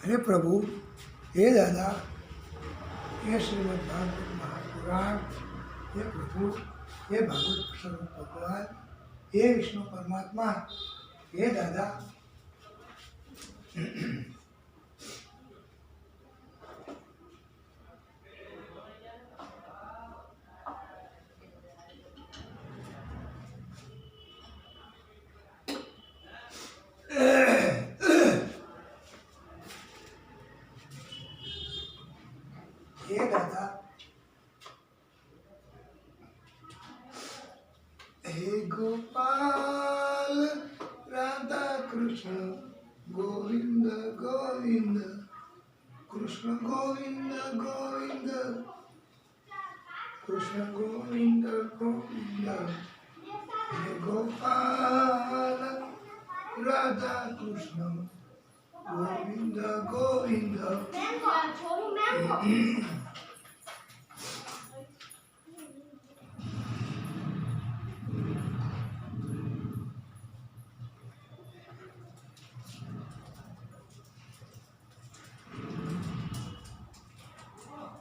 हे प्रभु, हे दादा, हे श्रीमद् भागवत महापुराण, हे प्रभु, हे भागवत स्वरूप भगवान, हे विष्णु परमात्मा, हे दादा, हे दादा, हे गोपाल राधा कृष्ण गोविंद गोविंद कृष्ण गोविंद गोविंद कृष्ण गोविंद गोविंद, हे गोपाल राधा कृष्ण गोविंद गोविंद।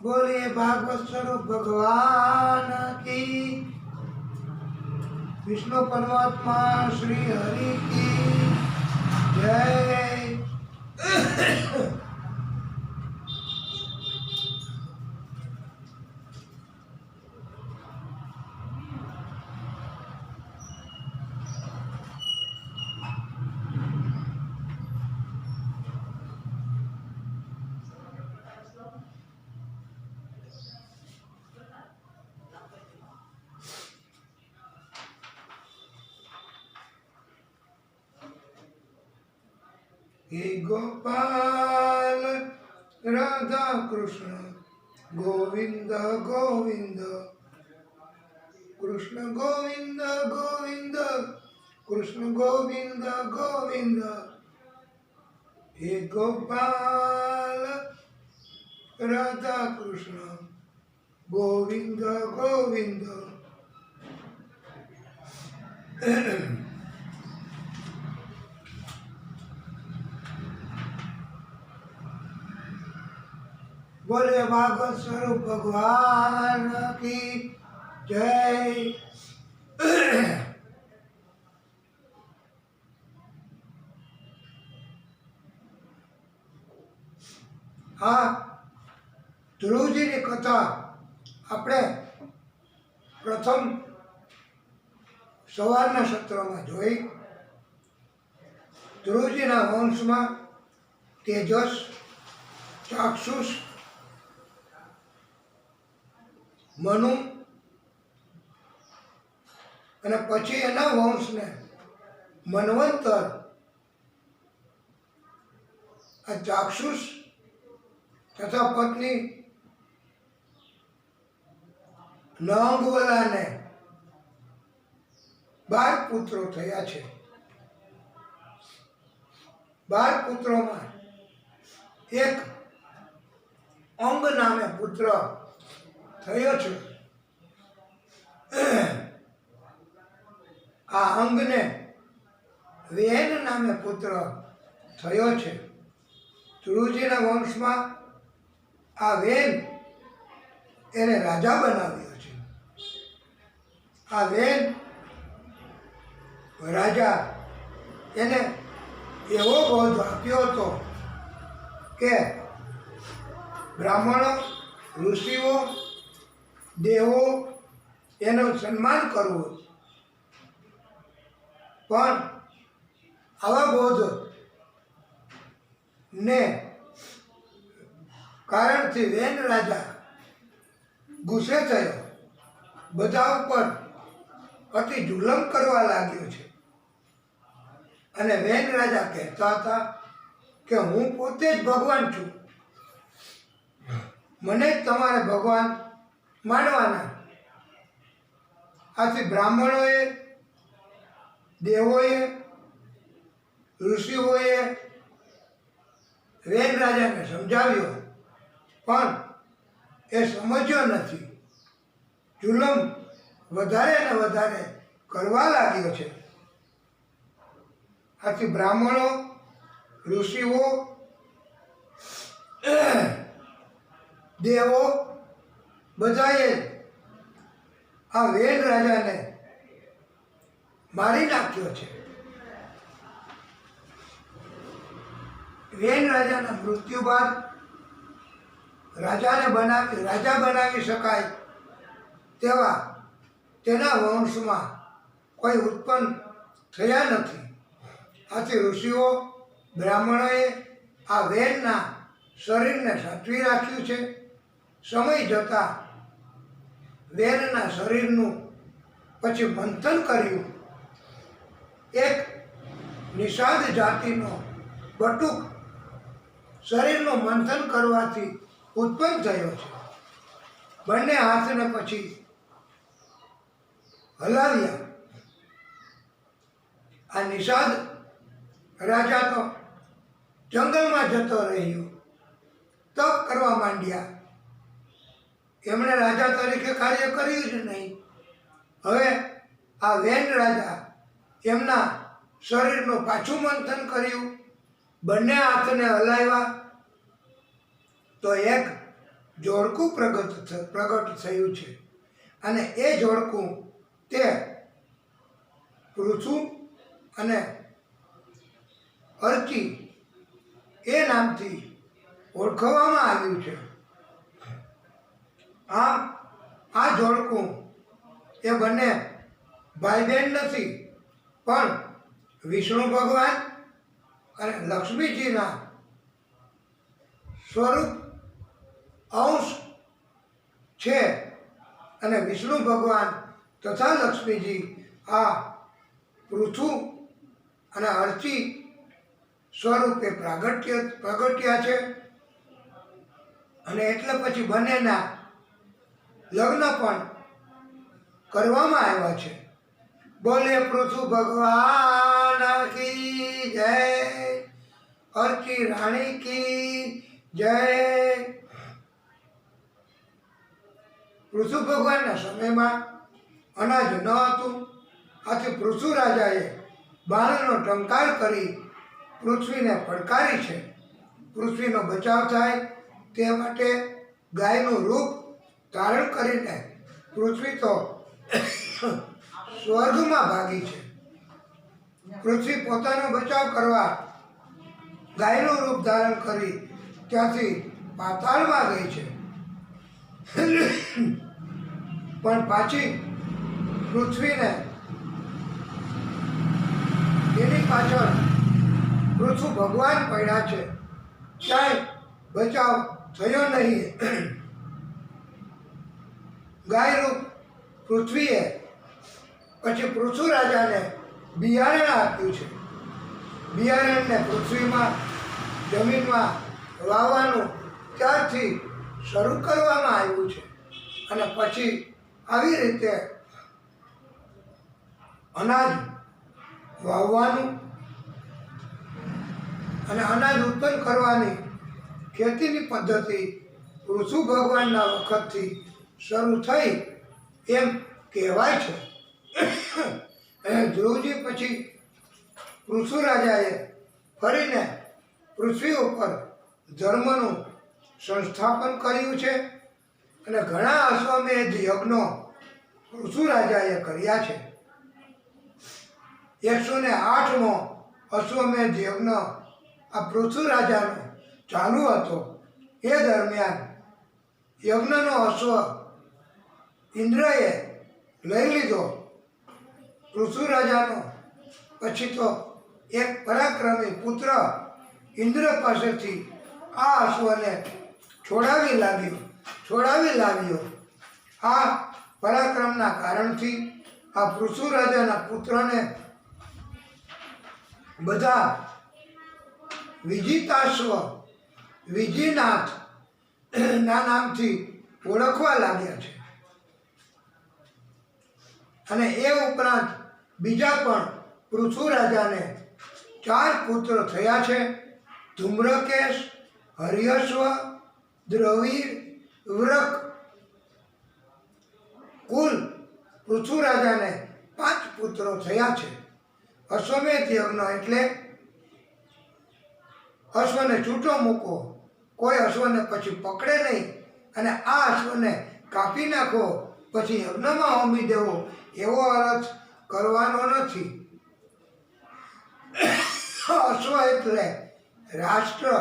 बोलिए भागवत स्वरूप भगवान की, विष्णु परमात्मा श्री हरि की जय। हे गोपाल राधा कृष्ण गोविंद गोविंद कृष्ण गोविंद गोविंद कृष्ण गोविंद गोविंद, हे गोपाल राधा कृष्ण गोविंद गोविंद। बोले भागवत स्वरूप भगवान की जय। हाँ, ध्रुवजी की कथा આપણે પ્રથમ સવારના સત્રમાં જોઈ। ધ્રુવજીના વંશમાં તેજસ, ચાક્ષુષ, મનુ અને પછી એના વંશને મન્વંતર, આ ચાક્ષુષ તથા પત્ની નંગવલાને 12 પુત્રો થયા છે। 12 પુત્રોમાં એક અંગ નામે પુત્ર થયો છે। આ અંગને વેન નામે પુત્ર થયો છે। ધ્રુવજીના વંશમાં આ વેન એને રાજા બનાવ્યો છે। આ વેન રાજા એને એવો બોધ આપ્યો હતો કે બ્રાહ્મણો, ઋષિઓ, દેવો એનું સન્માન કરવું, પણ આવા બોધ ને કારણથી વેન રાજા ગુસ્સે થયો, બધા ઉપર અતિ જુલમ કરવા લાગ્યો છે। અને વેન રાજા કહેતા હતા કે હું પોતે જ ભગવાન છું, મને જ તમારે ભગવાન માનવાના। આથી બ્રાહ્મણોએ, દેવોએ, ઋષિઓએ વેન રાજાને સમજાવ્યો, પણ એ સમજ્યો નથી। જુલમ વધારે ને વધારે કરવા લાગ્યો છે। આથી બ્રાહ્મણો, ઋષિઓ દેવો બધાએ આ વેન રાજાને મારી નાખ્યો છે. વેન રાજાના મૃત્યુ બાદ રાજા બનાવી શકાય તેવા તેના વંશમાં કોઈ ઉત્પન્ન થયા નથી. આથી ઋષિઓ બ્રાહ્મણોએ આ વેનના શરીરને સાચવી રાખ્યું છે. સમય જતાં વેનના શરીરનું પછી મંથન કર્યું. એક નિષાદ જાતિનો બટુક શરીરનું મંથન કરવાથી ઉત્પન્ન થયો છે. બંને હાથને પછી હલાવ્યા. આ નિષાદ રાજા તો જંગલમાં જતો રહ્યો, તપ કરવા માંડ્યા. એમણે રાજા તરીકે કાર્ય કર્યું જ નહીં. હવે આ વેન રાજા એમના શરીરનું પાછું મંથન કર્યું, બંને હાથને હલાવ્યા તો એક જોડકું પ્રગટ થયું છે. અને એ જોડકું તે પૃથુ અને અર્ચી એ નામથી ઓળખવામાં આવ્યું છે. આમ આ જોડકું એ બંને ભાઈ બહેન નથી, પણ વિષ્ણુ ભગવાન અને લક્ષ્મીજીના સ્વરૂપ અંશ છે. અને વિષ્ણુ ભગવાન તથા લક્ષ્મીજી આ પૃથુ અને અર્ચી સ્વરૂપે પ્રગટ્યા છે. અને એટલે પછી બંનેના લગ્ન પણ કરવામાં આવ્યા છે. બોલે પૃથુ ભગવાન કી જય, અર્ચી રાણી કી જય. પૃથુ ભગવાનના સમયમાં અનાજ ન હતું. આથી પૃથુ રાજાએ બાણનો ટંકાર કરી પૃથ્વીને પડકારી છે. પૃથ્વીનો બચાવ થાય તે માટે ગાયનું રૂપ ધારણ કરીને પૃથ્વી તો સ્વર્ગમાં ભાગી છે. પૃથ્વી પોતાનો બચાવ કરવા ગાયનું રૂપ ધારણ કરી ત્યાંથી પાતાળમાં ગઈ છે. પણ પાછી પૃથ્વીને એની પાછળ પૃથુ ભગવાન પડ્યા છે. ક્યાંય બચાવ થયો નહીં. ગાયરૂપ પૃથ્વીએ પછી પૃથુ રાજાને બિયારણ આપ્યું છે. બિયારણને પૃથ્વીમાં જમીનમાં વાવવાનું ત્યારથી શરૂ કરવામાં આવ્યું છે. અને પછી આવી રીતે અનાજ વાવવાનું અને અનાજ ઉત્પન્ન કરવાની ખેતીની પદ્ધતિ પૃથુ ભગવાનના વખતથી શરૂ થઈ એમ કહેવાય છે. ધ્રુવજી પછી પૃથુ રાજાએ ફરીને પૃથ્વી ઉપર ધર્મનું સંસ્થાપન કર્યું છે. અને ઘણા અશ્વમેધ યજ્ઞો પૃથુ રાજાએ કર્યા છે. 108મો અશ્વમેધ યજ્ઞ આ પૃથુ રાજાનો ચાલુ હતો. એ દરમિયાન યજ્ઞનો અશ્વ ઇન્દ્રએ લઈ લીધો. પૃથુ રાજાનો પછી તો એક પરાક્રમી પુત્ર ઇન્દ્ર પાસેથી આ અશ્વને છોડાવી લાવ્યો. આ પરાક્રમના કારણથી આ પૃથુ રાજાના પુત્રને બધા વિજિતાશ્વ, વિજયનાથ ના નામથી ઓળખવા લાગ્યા છે. અને એ ઉપરાંત બીજા પણ પૃથુ રાજાને 4 પુત્ર થયા છે. ધૂમ્રકેશ, હર્યશ્વ, દ્રવિડ, વ્રક. કુલ પૃથુ રાજાને 5 પુત્રો થયા છે. અશ્વમેધ યજ્ઞ એટલે અશ્વને છૂટો મૂકો, કોઈ અશ્વને પછી પકડે નહીં અને આ અશ્વને કાપી નાખો પછી યજ્ઞમાં હોમી દેવો એવો અર્થ કરવાનો નથી. અશ્વ એટલે રાષ્ટ્ર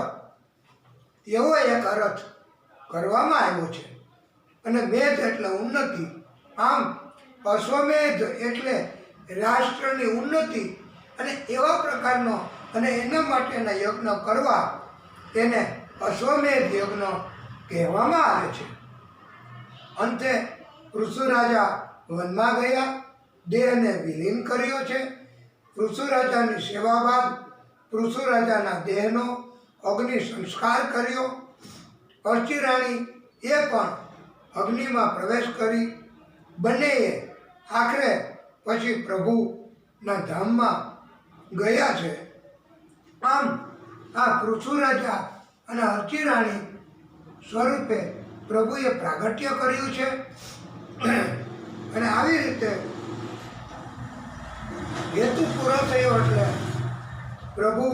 એવો એક અર્થ કરવામાં આવ્યો છે. અને મેધ એટલે ઉન્નતિ. આમ અશ્વમેધ એટલે રાષ્ટ્રની ઉન્નતિ અને એવા પ્રકારનો અને એના માટેના યજ્ઞ કરવા તેને અશ્વમેધ યજ્ઞ કહેવામાં આવે છે. અંતે પૃથુ રાજા વનમાં ગયા, દેહને વિલીન કર્યો છે. પૃથુ રાજાની સેવા બાદ પૃથુ રાજાના દેહનો અગ્નિ સંસ્કાર કર્યો. અર્ચી રાણી એ પણ અગ્નિમાં પ્રવેશ કરી. બંનેએ આખરે પછી પ્રભુના ધામમાં ગયા છે. આમ આ પૃથુ રાજા અને અર્ચી રાણી સ્વરૂપે પ્રભુએ પ્રાગટ્ય કર્યું છે. અને આવી રીતે હેતુ પૂરો થયો એટલે પ્રભુ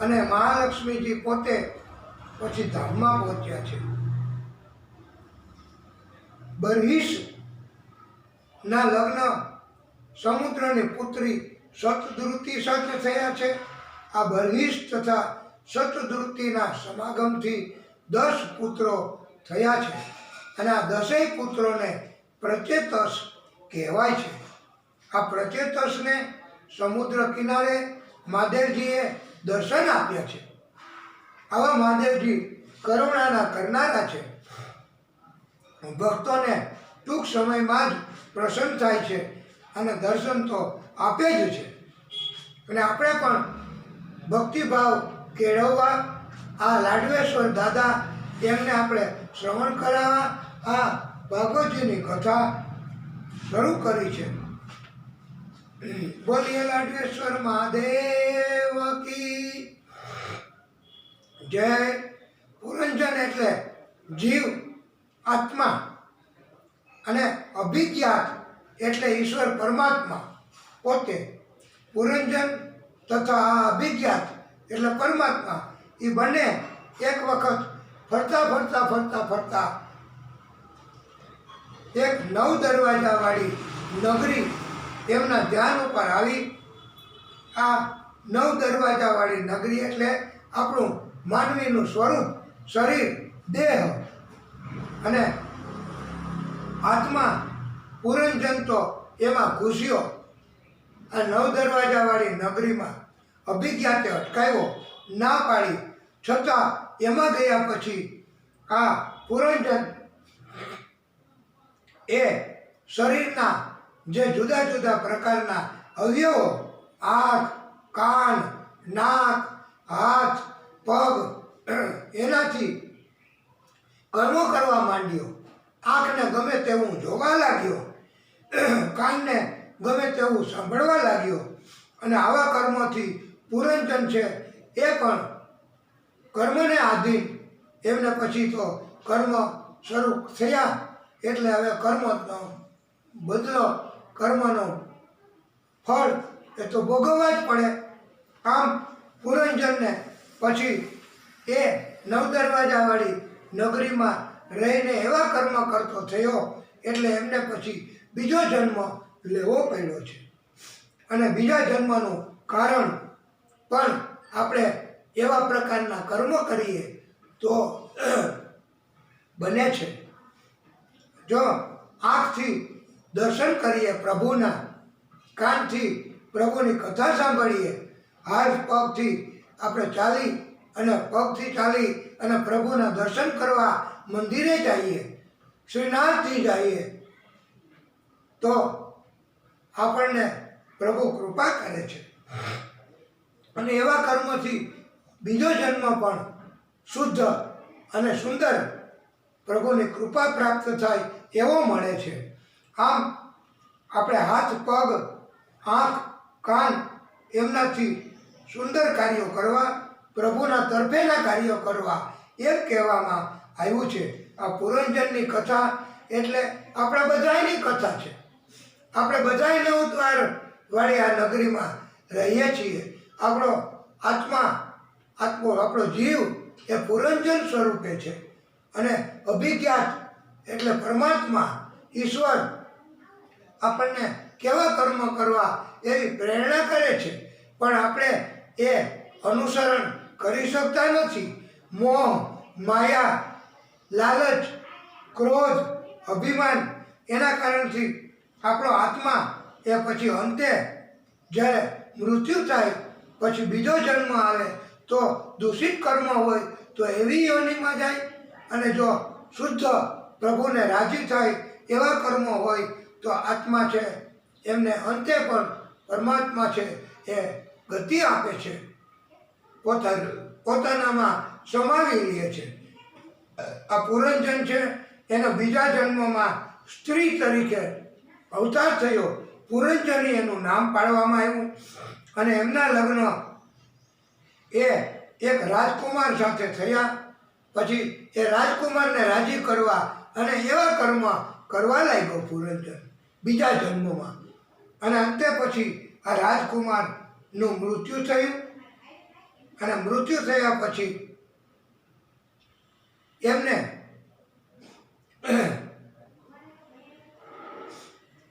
અને મહાલક્ષ્મીજી પોતે પછી ધામમાં પહોંચ્યા છે. બરહિસ ના લગ્ન સમુદ્રની પુત્રી સતદ્રુતિ સાથે થયા છે. આ બરહિસ તથા સતદ્રુતિના સમાગમથી 10 પુત્રો થયા છે. અને આ 10 પુત્રોને પ્રચેતસ કહેવાય છે. આ પ્રચેતસને સમુદ્ર કિનારે મહાદેવજીએ દર્શન આપ્યા છે. આવા મહાદેવજી કરુણાના કરનારા છે. ભક્તોને ટૂંક સમયમાં જ પ્રસન્ન થાય છે અને દર્શન તો આપે જ છે. અને આપણે પણ ભક્તિભાવ કેળવવા આ લાડવેશ્વર દાદા એમને આપણે શ્રવણ કરાવવા આ ભાગવતજીની કથા શરૂ કરી છે. બોલીએ લાડવેશ્વર મહાદેવ કી જય. પુરંજન એટલે જીવ, આત્મા અને અભિજ્ઞાત એટલે ઈશ્વર પરમાત્મા પોતે. પુરંજન તથા અભિજ્ઞાત એટલે પરમાત્મા એ બંને એક વખત ફરતા ફરતા ફરતા ફરતા એક 9 દરવાજાવાળી નગરી એમના ધ્યાન ઉપર આવી. આ 9 દરવાજાવાળી નગરી એટલે આપણું માનવીનું સ્વરૂપ, શરીર, દેહ અને આત્મા. પુરંજન તો એમાં ઘૂસ્યો. આ 9 દરવાજાવાળી નગરીમાં અભિજ્ઞાતે અટકાવ્યો, ના પાડી છતાં એમાં ગયા પછી આ પુરંજન એ શરીરના જે જુદા જુદા પ્રકારના અવયવો, આંખ, કાન, નાક, હાથ, પગ, એનાથી કર્મો કરવા માંડ્યો. આંખને ગમે તેવું જોવા લાગ્યો, કાનને ગમે તેવું સાંભળવા લાગ્યો. અને આવા કર્મોથી પુરંજન છે એ પણ કર્મને આધીન. એમને પછી તો કર્મ શરૂ થયા એટલે હવે કર્મનો બદલો, કર્મનો ફળ એ તો ભોગવવા જ પડે. આમ પુરંજનને પછી એ 9 દરવાજાવાળી નગરીમાં રહીને એવા કર્મ કરતો થયો એટલે એમને પછી બીજો જન્મ લેવો પડ્યો છે. અને બીજા જન્મનું કારણ પણ આપણે એવા પ્રકારના કર્મ કરીએ તો બને છે. જો આંખથી દર્શન કરીએ પ્રભુના, કાનથી પ્રભુની કથા સાંભળીએ, હાથ પગથી આપણે ચાલી અને પગથી ચાલી અને પ્રભુના દર્શન કરવા મંદિરે જઈએ, શ્રીનાથથી જઈએ તો આપણને પ્રભુ કૃપા કરે છે. અને એવા કર્મથી બીજો જન્મ પણ શુદ્ધ અને સુંદર પ્રભુની કૃપા પ્રાપ્ત થાય એવો મળે છે. આમ આપણે હાથ, પગ, આંખ, કાન એમનાથી સુંદર કાર્યો કરવા, પ્રભુના તરફેના કાર્યો કરવા એમ કહેવામાં આવ્યું છે. આ પુરંજનની કથા એટલે આપણા બધાની કથા છે. આપણે બધાય 9 દ્વારવાળી આ નગરીમાં રહીએ છીએ. આપણો આપણો જીવ એ પુરંજન સ્વરૂપે છે. અને અભિજ્ઞાત એટલે પરમાત્મા ઈશ્વર આપણને કેવા કર્મ કરવા એવી પ્રેરણા કરે છે, પણ આપણે એ અનુસરણ કરી શકતા નથી. મોહ, માયા, લાલચ, ક્રોધ, અભિમાન એના કારણથી આપણો આત્મા એ પછી અંતે જ્યારે મૃત્યુ થાય પછી બીજો જન્મ આવે તો દૂષિત કર્મ હોય તો એવી યોનિમાં જાય, અને જો શુદ્ધ પ્રભુને રાજી થાય એવા કર્મો હોય તો આત્મા છે એમને અંતે પણ પરમાત્મા છે એ ગતિ આપે છે, પોતાનામાં સમાવી લે છે. આ પુરંજન છે એનો બીજા જન્મમાં સ્ત્રી તરીકે અવતાર થયો. પુરંજની એનું નામ પાડવામાં આવ્યું અને એમના લગ્ન એ એક રાજકુમાર સાથે થયા. પછી એ રાજકુમારને રાજી કરવા અને એવા કર્મ કરવા લાગ્યો પુરંજન બીજા જન્મમાં, અને અંતે પછી આ રાજકુમારનું મૃત્યુ થયું. અને મૃત્યુ થયા પછી એમને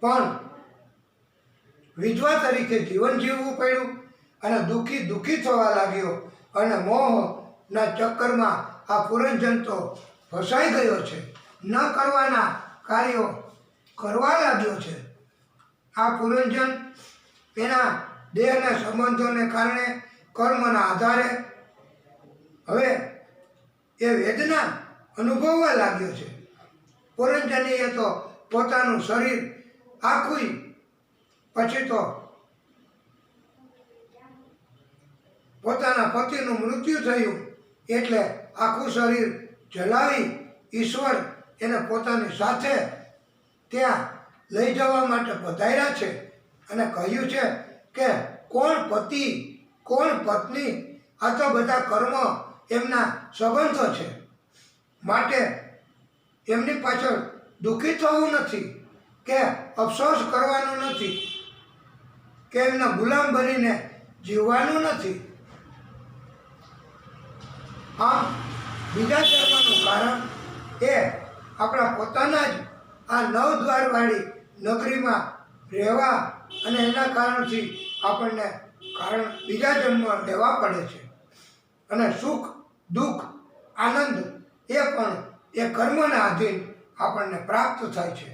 પણ વિધવા તરીકે જીવન જીવવું પડ્યું અને દુઃખી થવા લાગ્યો, અને મોહના ચક્કરમાં આ પુરંજન તો ફસાઈ ગયો છે, ન કરવાના કાર્યો કરવા લાગ્યો છે. આ પુરંજન એના દેહના સંબંધોને કારણે કર્મના આધારે હવે એ વેદના અનુભવવા લાગ્યો છે. પુરંજનીએ તો પોતાનું શરીર આખું પછી તો પોતાના પતિનું મૃત્યુ થયું એટલે આખું શરીર જલાવી ઈશ્વર એને પોતાની સાથે ત્યાં લઈ જવા માટે પધાર્યા છે, અને કહ્યું છે કે કોણ પતિ કોણ પત્ની, આ તો બધા કર્મ એમના સંબંધો છે, માટે એમની પાછળ દુઃખી થવું નથી કે અફસોસ કરવાનો નથી કે એમના ગુલામ બનીને જીવવાનું નથી. આમ બીજા જન્મનું કારણ એ આપણા પોતાના જ આ નવદ્વારવાળી નગરીમાં રહેવા અને એના કારણથી આપણને બીજા જન્મ લેવા પડે છે. અને સુખ દુઃખ આનંદ એ પણ એ કર્મના આધીન આપણને પ્રાપ્ત થાય છે.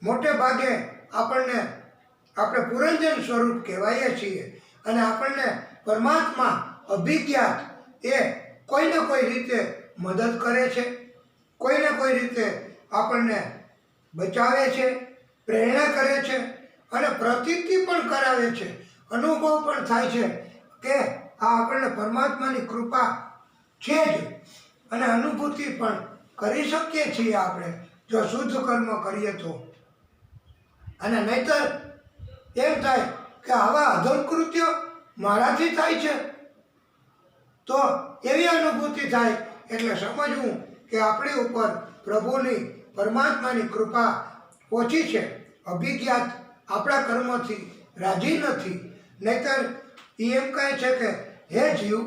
મોટે ભાગે આપણે પુરંજન સ્વરૂપ કહેવાઈએ છીએ, અને આપણને પરમાત્મા અભિજ્ઞાત એ કોઈને કોઈ રીતે મદદ કરે છે, કોઈને કોઈ રીતે આપણને બચાવે છે, પ્રેરણા કરે છે, અને પ્રતીતિ પણ કરાવે છે, અનુભવ પણ થાય છે કે આ આપણને પરમાત્માની કૃપા છે જ, અને અનુભૂતિ પણ કરી શકીએ છીએ આપણે જો શુદ્ધ કર્મ કરીએ તો. અને નહીંતર એમ થાય કે આવા અધમ કૃત્યો મારાથી થાય છે, તો એવી અનુભૂતિ થાય એટલે સમજવું કે આપણી ઉપર પ્રભુની પરમાત્માની કૃપા ઓછી છે. અભિજ્ઞાત આપણા કર્મોથી રાજી નથી. નહીંતર એ એમ કહે છે કે હે જીવ,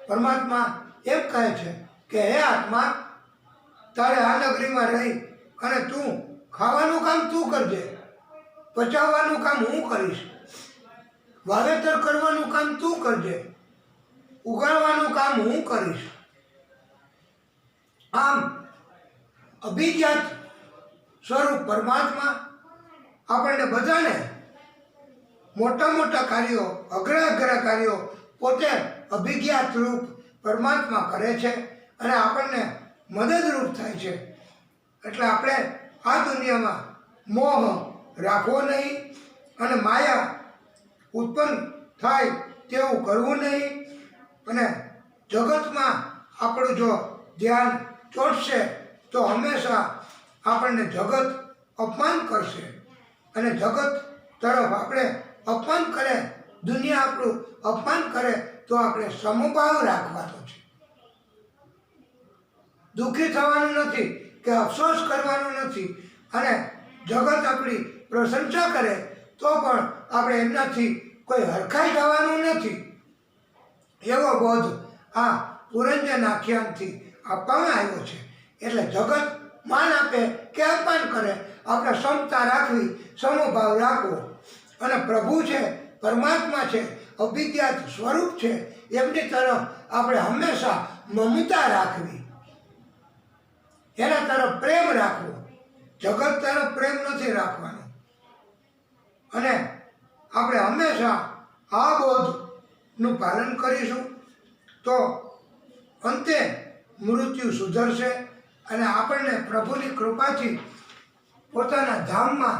પરમાત્મા એમ કહે છે કે હે આત્મા, તારે આ નગરીમાં રહી અને તું ખાવાનું કામ તું કરજે, પચાવવાનું કામ હું કરીશ, વાવેતર કરવાનું કામ તું કરજે, ઉગાડવાનું કામ હું કરીશ. આમ અભિજ્ઞાત સ્વરૂપ પરમાત્મા આપણને બધાને મોટા મોટા કાર્યો, અઘરા કાર્યો પોતે અભિજ્ઞાત રૂપ પરમાત્મા કરે છે અને આપણને મદદરૂપ થાય છે. એટલે આપણે આ દુનિયામાં મોહ રાખવો નહીં અને માયા ઉત્પન્ન થાય તેવું કરવું નહીં. અને જગતમાં આપણું જો ધ્યાન ચોંટશે તો હંમેશા આપણને જગત અપમાન કરશે, અને જગત તરફ આપણે અપમાન કરે, દુનિયા આપણું અપમાન કરે તો આપણે સમભાવ રાખવાનો છે. દુઃખી થવાનું નથી કે અફસોસ કરવાનો નથી, અને જગત આપણી પ્રશંસા કરે તો પણ આપણે એમનાથી કોઈ હરખાઈ જવાનું નથી. એવો બોધ આ પુરંજન આખ્યાનથી આપવામાં આવ્યો છે. એટલે જગત માન આપે કે અપમાન કરે, આપણે ક્ષમતા રાખવી, સમભાવ રાખવો. અને પ્રભુ છે, પરમાત્મા છે, અભિજ્ઞાત સ્વરૂપ છે, એમની તરફ આપણે હંમેશા મમતા રાખવી, એના તરફ પ્રેમ રાખવો. જગત તરફ પ્રેમ નથી રાખવાનો. અને આપણે હંમેશા આ બોધનું પાલન કરીશું તો અંતે મૃત્યુ સુધરશે અને આપણને પ્રભુની કૃપાથી પોતાના ધામમાં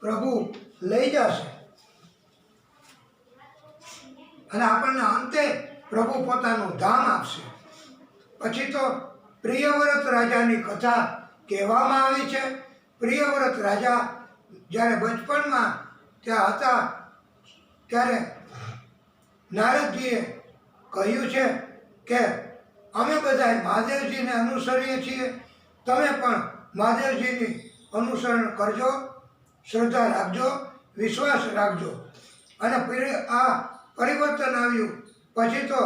પ્રભુ લઈ જશે. અને આપણને અંતે પ્રભુ પોતાનું ધામ આપશે. પછી તો પ્રિયવ્રત રાજાની કથા કહેવામાં આવી છે. પ્રિયવ્રત રાજા જ્યારે બચપણમાં ત્યાં હતા ત્યારે નારદજીએ કહ્યું છે કે અમે બધા મહાદેવજીને અનુસરીએ છીએ, તમે પણ મહાદેવજીની અનુસરણ કરજો, શ્રદ્ધા રાખજો, વિશ્વાસ રાખજો. અને આ પરિવર્તન આવ્યું. પછી તો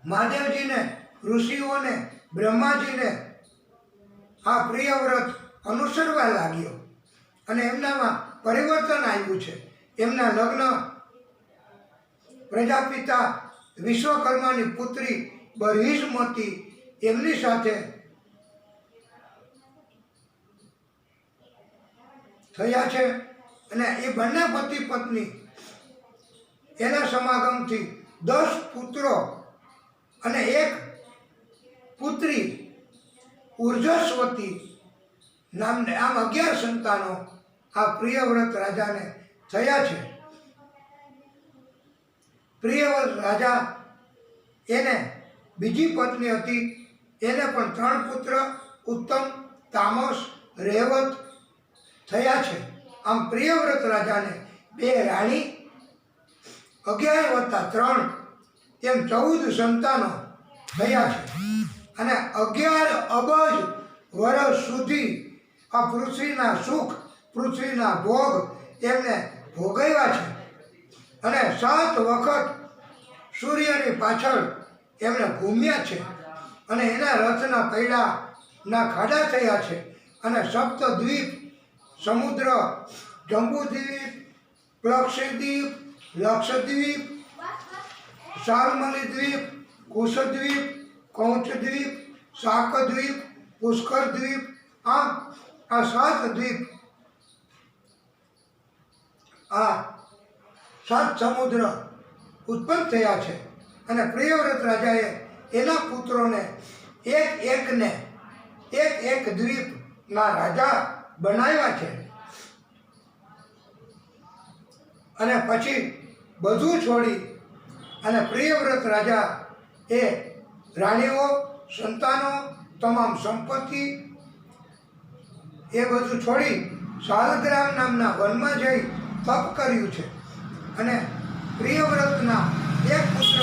મહાદેવજીને, ઋષિઓને, બ્રહ્માજીને આ પ્રિયવ્રત અનુસરવા લાગ્યો અને એમનામાં પરિવર્તન આવ્યું છે. એમના લગ્ન પ્રજાપિતા વિશ્વકર્માની પુત્રી બરહિષ્મતી એમની સાથે થયા છે. અને એ બંને પતિ પત્ની એના સમાગમથી 10 પુત્રો અને 1 પુત્રી ઉર્જસ્વતી નામને આમ 11 સંતાનો આ પ્રિયવ્રત રાજાને થયા છે. પ્રિયવ્રત રાજા એને બીજી પત્ની હતી, એને પણ 3 પુત્ર ઉત્તમ, તામસ, રેવત થયા છે. આમ પ્રિયવ્રત રાજાને 2 રાણી, 11 + 3 એમ 14 સંતાનો થયા છે. અને 11 અબજ વર્ષ સુધી આ પૃથ્વીના સુખ, પૃથ્વીના ભોગ એમને ભોગવ્યા છે. અને 7 વખત સૂર્યની પાછળ એમણે ઘૂમ્યા છે. અને એના રથના પૈડાના ખાડા થયા છે. અને સપ્તદ્વીપ, સમુદ્ર, જંબુદ્વીપ, પ્લક્ષદ્વીપ, લક્ષદ્વીપ, શાલ્મલી દ્વીપ, કુશદ્વીપ, કૌંચદ્વીપ, શાકદ્વીપ, પુષ્કરદ્વીપ, આમ આ 7 દ્વીપ, આ 7 સમુદ્ર ઉત્પન્ન થયા છે. અને પ્રિયવ્રત રાજાએ એના પુત્રોને એક દ્વીપના રાજા બનાવ્યા છે. અને પછી બધું છોડી અને પ્રિયવ્રત રાજા એ રાણીઓ, સંતાનો, તમામ સંપત્તિ એ બધું છોડી શાલગ્રામ નામના વનમાં જઈ તપ કર્યું છે. અને પ્રિયવ્રતના 1 પુત્ર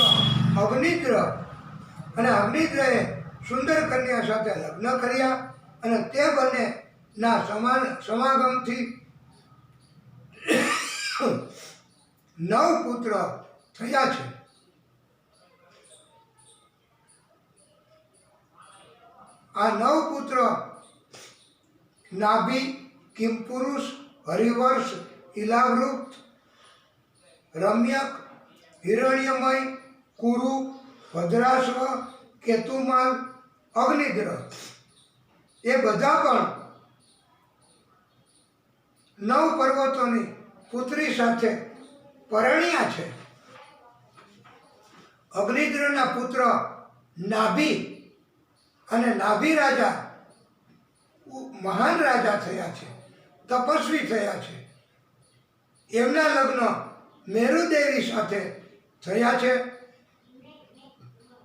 અગ્નિદ્ર, અને અગ્નિદ્રએ સુંદર કન્યા સાથે લગ્ન કર્યા. અને તે બંનેના સમાગમથી 9 પુત્ર થયા છે. આ 9 પુત્ર નાભી, કિમપુરુષ, હરિવર્ષ, ઇલાવૃત, રમ્યક, હિરણ્યમય, કુરુ, ભદ્રાશ્વ, કેતુમાલ, અગ્નિદ્ર એ બધા પણ 9 પર્વતોની પુત્રી સાથે પરણ્યા છે. અગ્નિદ્રના પુત્ર નાભી, અને નાભી રાજા મહાન રાજા થયા છે, તપસ્વી થયા છે. એમના લગ્ન મેરુદેવી સાથે થયા છે.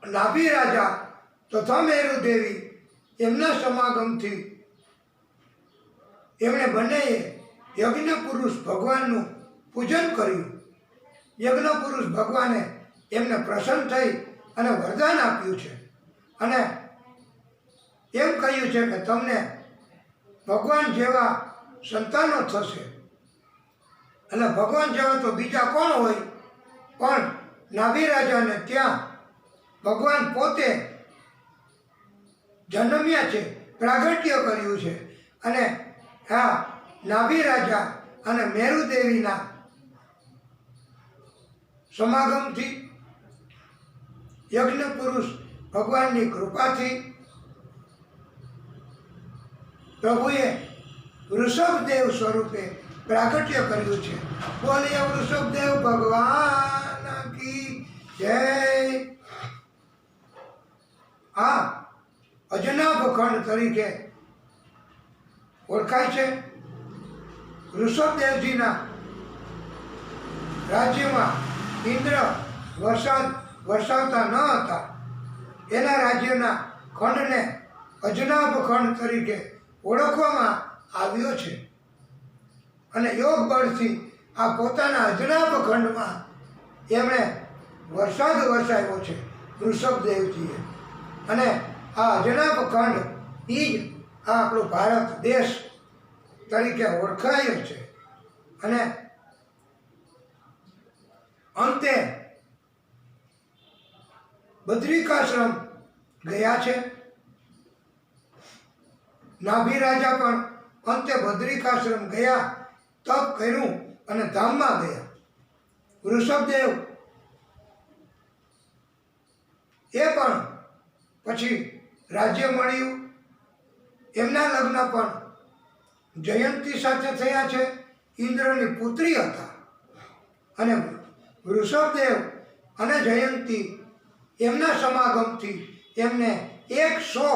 નાભી રાજા તથા મેરુદેવી એમના સમાગમથી એમણે બંનેએ યજ્ઞ પુરુષ ભગવાનનું પૂજન કર્યું. યજ્ઞ પુરુષ ભગવાને એમને પ્રસન્ન થઈ અને વરદાન આપ્યું છે. અને એમ કહ્યું છે કે તમને ભગવાન જેવા સંતાનો થશે. અને ભગવાન જેવા તો બીજા કોણ હોય, પણ નાભી રાજાને ત્યાં ભગવાન પોતે જન્મ્યા છે, પ્રાગટ્ય કર્યું છે. અને આ નાભી રાજા અને મેરુદેવીના સમાગમથી, યજ્ઞ પુરુષ ભગવાનની કૃપાથી પ્રભુએ વૃષભદેવ સ્વરૂપે પ્રાગટ્ય કર્યું છે. બોલીએ વૃષભદેવ ભગવાન કી જય. આ અજનાભ ખંડ તરીકે ઓળખાય છે. વૃષભદેવજીના રાજ્યમાં ઇન્દ્ર વરસાદ વરસાવતા ન હતા. એના રાજ્યના ખંડને અજનાભ ખંડ તરીકે ઓળખવામાં આવ્યો છે. અને યોગ બળથી આ પોતાના અજનાભ ખંડમાં એમણે વરસાદ વરસાવ્યો છે વૃષભદેવજીએ. અને આ અજનાભ ખંડ એ જ આ આપણો ભારત દેશ તરીકે ઓળખાયો છે. અને અંતે બદ્રિકાશ્રમ ગયા છે. નાભી રાજા પણ અંતે બદ્રિકાશ્રમ ગયા, તપ કર્યું અને ધામમાં ગયા. વૃષભદેવ એ પણ પછી રાજ્ય મળ્યું. એમના લગ્ન પણ જયંતી સાથે થયા છે. ઇન્દ્રની પુત્રી હતા. અને વૃષભદેવ અને જયંતી એમના સમાગમથી એમને 100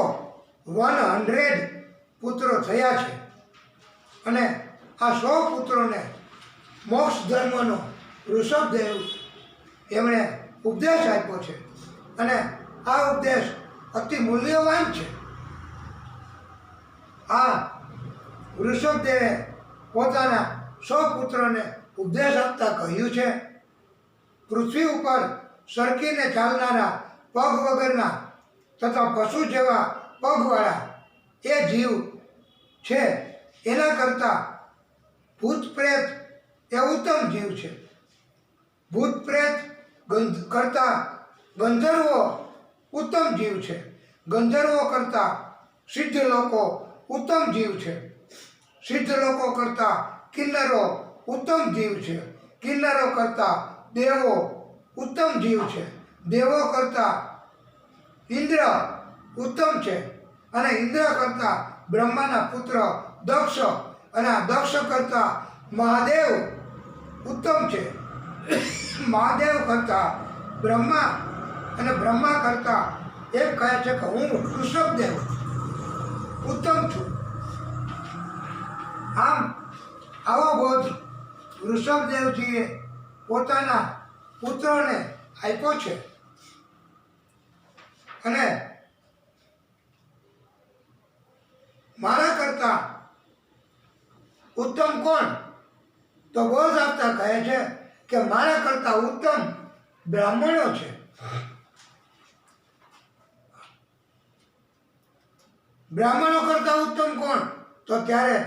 પુત્રો થયા છે. અને આ 100 પુત્રોને મોક્ષ ધર્મનો વૃષભદેવ એમણે ઉપદેશ આપ્યો છે. અને આ ઉપદેશ અતિ મૂલ્યવાન છે. આ વૃષભદેવે પોતાના 100 પુત્રોને ઉપદેશ આપતા કહ્યું છે, પૃથ્વી ઉપર સરકીને ચાલનારા પગ વગરના તથા પશુ જેવા પગવાળા એ જીવ છે એના કરતાં ભૂત પ્રેત એ ઉત્તમ જીવ છે. ભૂત પ્રેત કરતાં ગંધર્વો ઉત્તમ જીવ છે. ગંધર્વો કરતાં સિદ્ધ લોકો ઉત્તમ જીવ છે. સિદ્ધ લોકો કરતાં કિન્નરો ઉત્તમ જીવ છે. કિન્નરો કરતાં દેવો ઉત્તમ જીવ છે. દેવો કરતાં ઇન્દ્ર ઉત્તમ છે. અને ઇન્દ્ર કરતાં બ્રહ્માના પુત્ર દક્ષ, અને આ દક્ષ કરતાં મહાદેવ ઉત્તમ છે. મહાદેવ કરતાં બ્રહ્મા, અને બ્રહ્મા કરતાં એમ કહે છે કે હું વૃષભદેવ ઉત્તમ છું. આમ આવો બોધ વૃષભદેવજીએ પોતાના પુત્રોને આપ્યો છે. અને મારા કરતા ઉત્તમ કોણ? તો બોધ આપતા કહે છે કે મારા કરતા ઉત્તમ બ્રાહ્મણો છે. બ્રાહ્મણો કરતા ઉત્તમ કોણ? તો ત્યારે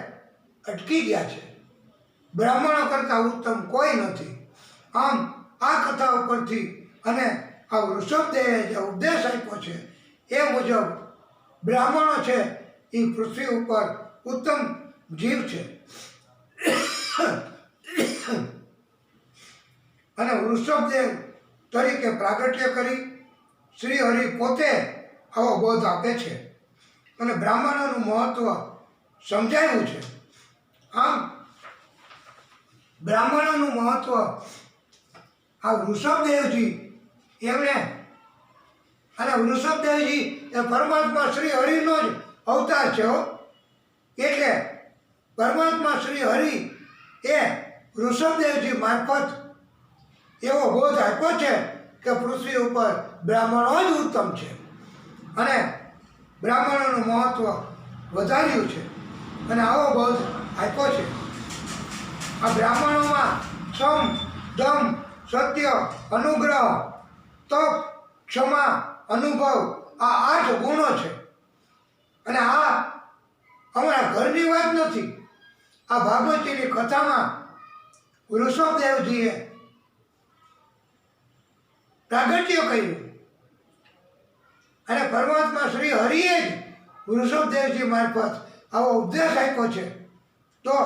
અટકી ગયા છે. બ્રાહ્મણો કરતા ઉત્તમ કોઈ નથી. આમ આ કથા ઉપરથી અને આ વૃષભદેવે જે ઉપદેશ આપ્યો છે એ મુજબ બ્રાહ્મણો છે એ પૃથ્વી ઉપર ઉત્તમ જીવ છે. અને વૃષભદેવ તરીકે પ્રાગટ્ય કરી શ્રી હરિ પોતે આવો બોધ આપે છે અને બ્રાહ્મણોનું મહત્વ સમજાવ્યું છે. આમ બ્રાહ્મણોનું મહત્વ આ વૃષભદેવજી એમણે, અને વૃષભદેવજી એ પરમાત્મા શ્રી હરિનો જ અવતાર છે. એટલે પરમાત્મા શ્રી હરિ એ વૃષભદેવજી મારફત એવો બોધ આપ્યો છે કે પૃથ્વી ઉપર બ્રાહ્મણો જ ઉત્તમ છે. અને બ્રાહ્મણોનું મહત્વ વધાર્યું છે અને આવો બોધ આપ્યો છે. આ બ્રાહ્મણોમાં સમ, દમ, સત્ય, અનુગ્રહ, તપ, ક્ષમા, અનુભવ આ 8 ગુણો છે. અને આ અમારા ઘરની વાત નથી. આ ભાગવતીની કથામાં વૃષભદેવજીએ પ્રાગટ્ય કર્યું અને પરમાત્મા શ્રી હરિએ જ વૃષભદેવજી મારફત આવો ઉપદેશ આપ્યો છે, તો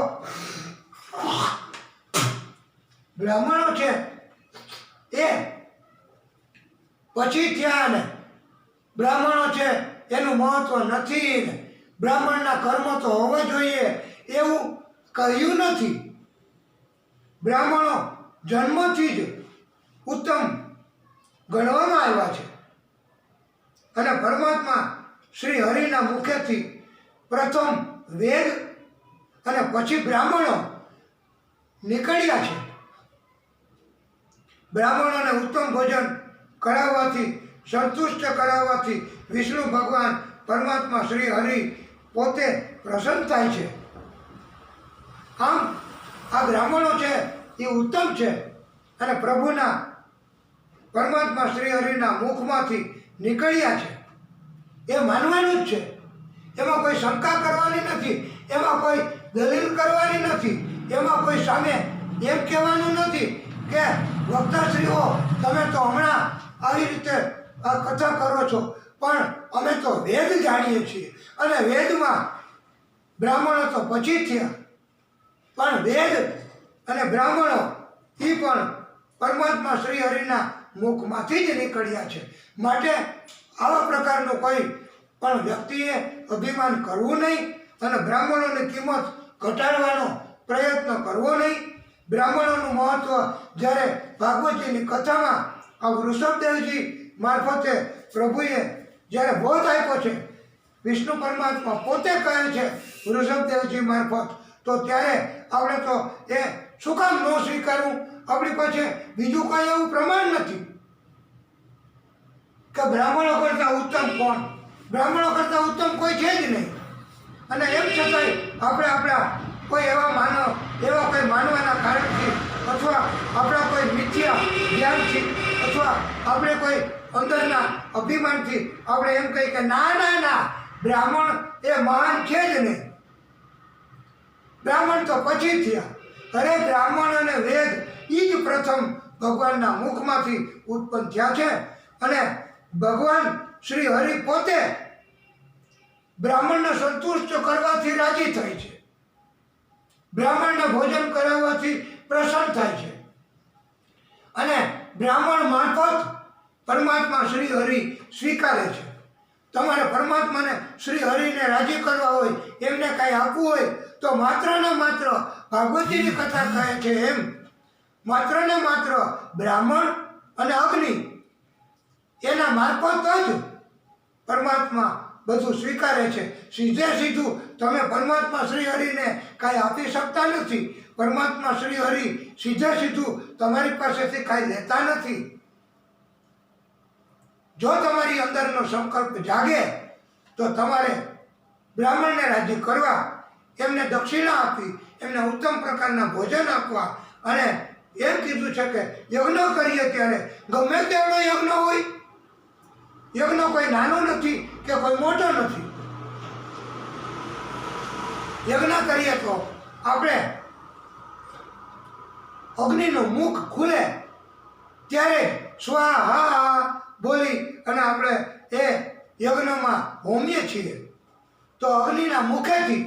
બ્રાહ્મણો છે એ પછી થયા ને બ્રાહ્મણો છે એનું મહત્વ નથી ને બ્રાહ્મણના કર્મો તો હોવા જોઈએ એવું કહ્યું નથી. બ્રાહ્મણો જન્મથી જ ઉત્તમ ગણવામાં આવ્યા છે અને પરમાત્મા શ્રી હરિના મુખેથી પ્રથમ વેદ અને પછી બ્રાહ્મણો નીકળ્યા છે. બ્રાહ્મણોને ઉત્તમ ભોજન કરાવવાથી, સંતુષ્ટ કરાવવાથી વિષ્ણુ ભગવાન પરમાત્મા શ્રી હરિ પોતે પ્રસન્ન થાય છે. આમ આ બ્રાહ્મણો છે એ ઉત્તમ છે અને પ્રભુના પરમાત્મા શ્રી હરિના મુખમાંથી નીકળ્યા છે એ માનવાનું જ છે. એમાં કોઈ શંકા કરવાની નથી, એમાં કોઈ દલીલ કરવાની નથી, એમાં કોઈ સામે એમ કહેવાનું નથી કે વક્તાશ્રીઓ તમે તો હમણાં આવી રીતે આ કથા કરો છો, પણ અમે તો વેદ જાણીએ છીએ અને વેદમાં બ્રાહ્મણો તો પછી થયા, પણ વેદ અને બ્રાહ્મણો એ પણ પરમાત્મા શ્રી હરિના મુખમાંથી જ નીકળ્યા છે. માટે આવા પ્રકારનું કોઈ પણ વ્યક્તિએ અભિમાન કરવું નહીં અને બ્રાહ્મણોની કિંમત ઘટાડવાનો પ્રયત્ન કરવો નહીં. બ્રાહ્મણોનું મહત્વ જ્યારે ભાગવતજીની કથામાં આ વૃષભદેવજી મારફતે પ્રભુએ જ્યારે બોધ આપ્યો છે, વિષ્ણુ પરમાત્મા પોતે કહે છે વૃષભદેવજી મારફત, તો ત્યારે આપણે તો એ શું કામ ન સ્વીકારવું? આપણી પાસે બીજું કોઈ એવું પ્રમાણ નથી કે બ્રાહ્મણો કરતાં ઉત્તમ કોણ, બ્રાહ્મણો કરતાં ઉત્તમ કોઈ છે જ નહીં. અને એમ છતાંય આપણે આપણા કોઈ એવા કોઈ માનવાના કારણથી અથવા આપણા કોઈ મિથ્યા જ્ઞાનથી અથવા આપણે કોઈ અંદરના અભિમાનથી આપણે એમ કહીએ કે ના ના ના બ્રાહ્મણ એ મહાન છે જ નહીં, બ્રાહ્મણ તો પછી થયા. અરે બ્રાહ્મણ અને વેદ એ જ પ્રથમ ભગવાનના મુખમાંથી ઉત્પન્ન થયા છે અને ભગવાન શ્રી હરિ પોતે બ્રાહ્મણને સંતુષ્ટ કરવાથી રાજી થાય છે, બ્રાહ્મણને ભોજન કરાવવાથી પ્રસન્ન થાય છે અને બ્રાહ્મણ મારફત પરમાત્મા શ્રી હરિ સ્વીકારે છે. તમારે પરમાત્માને શ્રી હરિને રાજી કરવા હોય, એમને કાંઈ આપવું હોય તો માત્ર ને માત્ર ભાગવતીની કથા કહે છે એમ માત્ર ને માત્ર બ્રાહ્મણ અને અગ્નિ એના મારફત જ પરમાત્મા બધું સ્વીકારે છે. સીધે સીધું તમે પરમાત્મા શ્રી હરિને કાંઈ આપી શકતા નથી. પરમાત્મા શ્રી હરિ સીધે સીધું તમારી પાસેથી કાંઈ લેતા નથી. જો તમારી અંદરનો સંકલ્પ જાગે તો તમારે બ્રાહ્મણને રાજી કરવા, એમને દક્ષિણા આપી, એમને ઉત્તમ પ્રકારના ભોજન આપવા અને એમ કીધું છે કે યજ્ઞ કરીએ ત્યારે ગમે તેવડો યજ્ઞ હોય, યજ્ઞ કોઈ નાનો નથી કે કોઈ મોટો નથી. યજ્ઞ કરીએ તો આપણે અગ્નિનું મુખ ખુલે ત્યારે સ્વાહા બોલી અને આપણે એ યજ્ઞમાં હોમીએ છીએ, તો અગ્નિના મુખેથી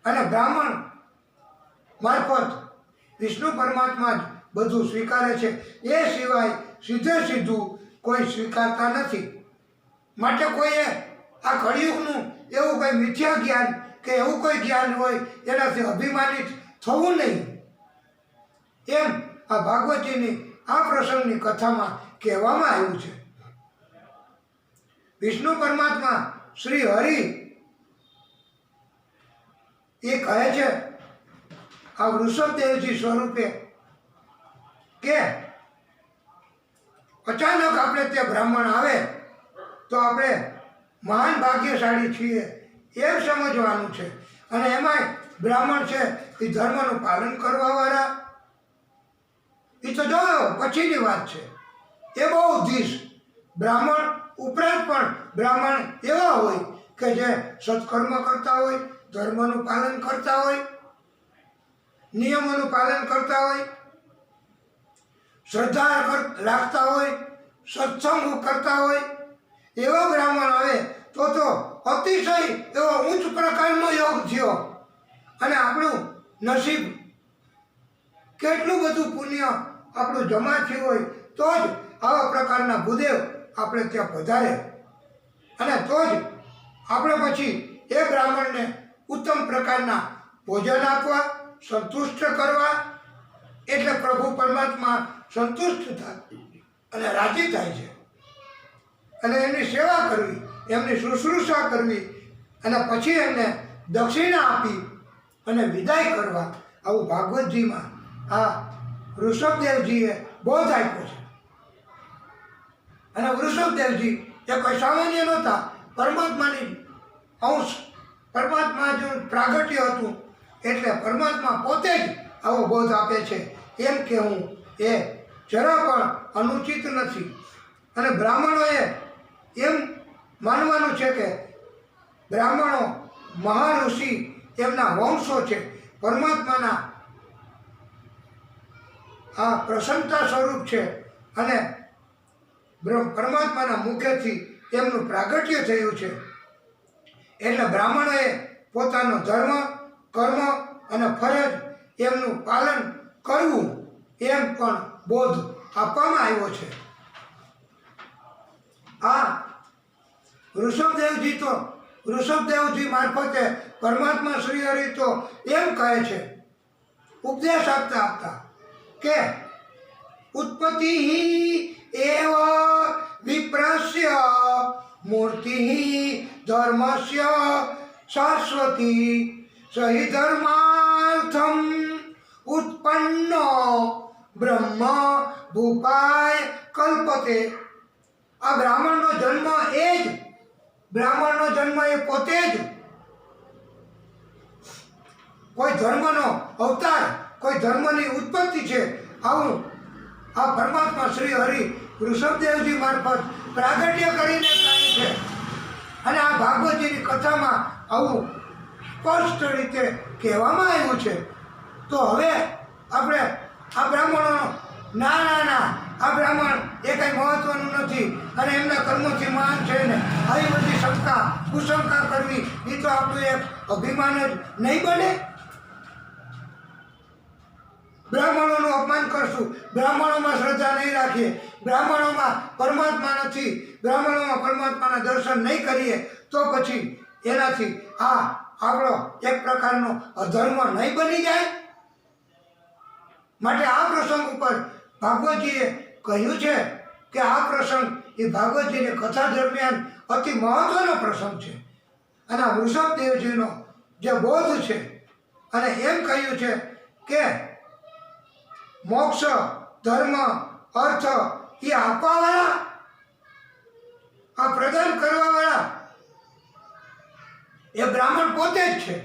અને બ્રાહ્મણ મારફત વિષ્ણુ પરમાત્મા જ બધું સ્વીકારે છે. એ સિવાય સીધે સીધું કોઈ સ્વીકારતા નથી. માટે કોઈએ આ કળિયુગનું એવું કોઈ મિથ્યા જ્ઞાન કે એવું કોઈ જ્ઞાન હોય એનાથી અભિમાનિત થવું નહીં. એમ આ ભાગવતીની આ પ્રસંગની કથામાં કહેવામાં આવ્યું છે. વિષ્ણુ પરમાત્મા શ્રી હરિ એ કહે છે આ વૃષભદેવજી સ્વરૂપે કે અચાનક આપણે તે બ્રાહ્મણ આવે તો આપણે મહાન ભાગ્યશાળી છીએ એમ સમજવાનું છે. અને એમાંય બ્રાહ્મણ છે એ ધર્મનું પાલન કરવાવાળા, એ તો જો પછીની વાત છે, એ બહુ ધીશ. બ્રાહ્મણ ઉપરાંત પણ બ્રાહ્મણ એવા હોય કે જે સત્કર્મ કરતા હોય, ધર્મનું પાલન કરતા હોય, નિયમોનું પાલન કરતા હોય, શ્રદ્ધા રાખતા હોય, સત્સંગ કરતા હોય. એવા બ્રાહ્મણ આવે તો અતિશય એવો ઉચ્ચ પ્રકારનો યોગ થયો અને આપણું નસીબ કેટલું બધું પુણ્ય આપણું જમા થયું હોય તો જ આવા પ્રકારના ભૂદેવ આપણે ત્યાં પધારે અને તો જ આપણે પછી એ બ્રાહ્મણને ઉત્તમ પ્રકારના ભોજન આપવા, સંતુષ્ટ કરવા, એટલે પ્રભુ પરમાત્મા સંતુષ્ટ થાય અને રાજી થાય છે અને એમની સેવા કરવી, એમની શુશ્રૂષા કરવી અને પછી એમને દક્ષિણા આપી અને વિદાય કરવા, આવું ભાગવતજીમાં આ વૃષભદેવજીએ બોધ આપ્યો છે. અને વૃષભદેવજી એ કોઈ સામાન્ય નહોતા, પરમાત્માની અંશ, પરમાત્માનું પ્રાગટ્ય હતું. એટલે પરમાત્મા પોતે જ આવો બોધ આપે છે એમ કહેવું એ જરા પણ અનુચિત નથી. અને બ્રાહ્મણોએ એમ માનવાનું છે કે બ્રાહ્મણો મહાઋષિ એમના વંશો છે, પરમાત્માના આ પ્રસન્નતા સ્વરૂપ છે અને પરમાત્માના મુખેથી એમનું પ્રાગટ્ય થયું છે. એટલે બ્રાહ્મણોએ પોતાનો ધર્મ, કર્મ અને ફરજ એમનું પાલન કરવું એમ પણ બોધ આપવામાં આવ્યો છે. આ વૃષભદેવજી મારફતે પરમાત્મા શ્રી હરિ તો એમ કહે છે, ઉપદેશ આપતા આપતા કે ઉત્પત્તિ એવ વિપ્રસ્ય મૂર્તિ ધર્મસ્ય શાશ્વતી સહિ ધર્માર્થમ ઉત્પન્નો બ્રહ્મ ભૂપાય કલ્પતે. આ બ્રાહ્મણનો જન્મ એ પોતે જ કોઈ ધર્મનો અવતાર, કોઈ ધર્મની ઉત્પત્તિ છે. આવું આ પરમાત્મા શ્રી હરિ વૃષભદેવજી મારફત પ્રાગટ્ય કરીને કહે છે. અને આ ભાગવતજીની કથામાં આવું સ્પષ્ટ રીતે કહેવામાં આવ્યું છે. તો હવે આપણે આ બ્રાહ્મણોનો ના આ બ્રાહ્મણ એ કંઈ મહત્વનું નથી અને એમના કર્મોથી મહાન છે ને, આવી બધી શંકા કુશંકા કરવી એ તો આપણું એક અભિમાન જ નહીં બને. બ્રાહ્મણોનું અપમાન કરશું, બ્રાહ્મણોમાં શ્રદ્ધા નહીં રાખીએ, બ્રાહ્મણોમાં પરમાત્મા નથી, બ્રાહ્મણોમાં પરમાત્માના દર્શન નહીં કરીએ તો પછી એનાથી આ આપણો એક પ્રકારનો અધર્મ નહીં બની જાય. માટે આ પ્રસંગ ઉપર ભાગવતજીએ કહ્યું છે કે આ પ્રસંગ એ ભાગવતજીની કથા દરમિયાન અતિ મહત્વનો પ્રસંગ છે. અને આ વૃષભદેવજીનો જે બોધ છે અને એમ કહ્યું છે કે મોક્ષ, ધર્મ, અર્થ એ આપવાવાળા, આ પ્રદાન કરવાવાળા એ બ્રાહ્મણ પોતે જ છે.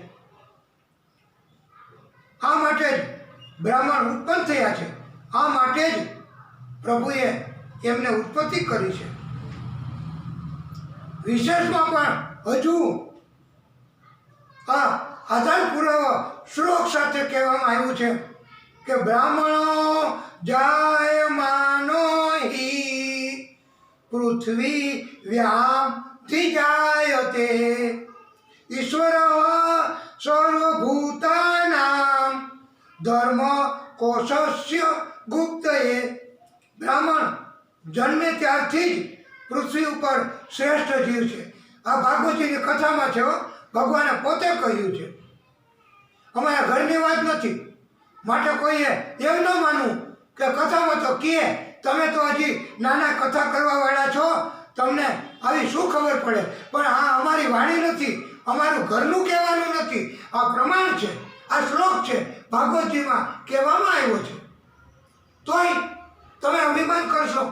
આ માટે જ બ્રાહ્મણ ઉત્પન્ન થયા છે. આ માટે જ પ્રભુએ એમને ઉત્પત્તિ કરી છે. વિશેષમાં પણ હજુ આ આધાર પુરાવો શ્લોક સાથે કહેવામાં આવ્યું છે કે બ્રાહ્મણો જાયમાનો હિ પૃથ્વી વ્યામથી જાયતે ઈશ્વર સર્વભૂતાનામ ધર્મ કોશસ્ય ગુપ્તએ. બ્રાહ્મણ જન્મે ત્યારથી જ પૃથ્વી ઉપર શ્રેષ્ઠ જીવ છે. આ ભાગવતજીની કથામાં છે, ભગવાને પોતે કહ્યું છે, અમારા ઘરની વાત નથી. માટે કોઈએ એમ ન માનવું કે કથામાં તો કહે, તમે તો હજી નાના કથા કરવાવાળા છો, તમને આવી શું ખબર પડે. પણ આ અમારી વાણી નથી, અમારું ઘરનું કહેવાનું નથી. આ પ્રમાણ છે, આ શ્લોક છે, ભાગવતજીમાં કહેવામાં આવ્યો છે. તોય તમે અભિમાન કરશો,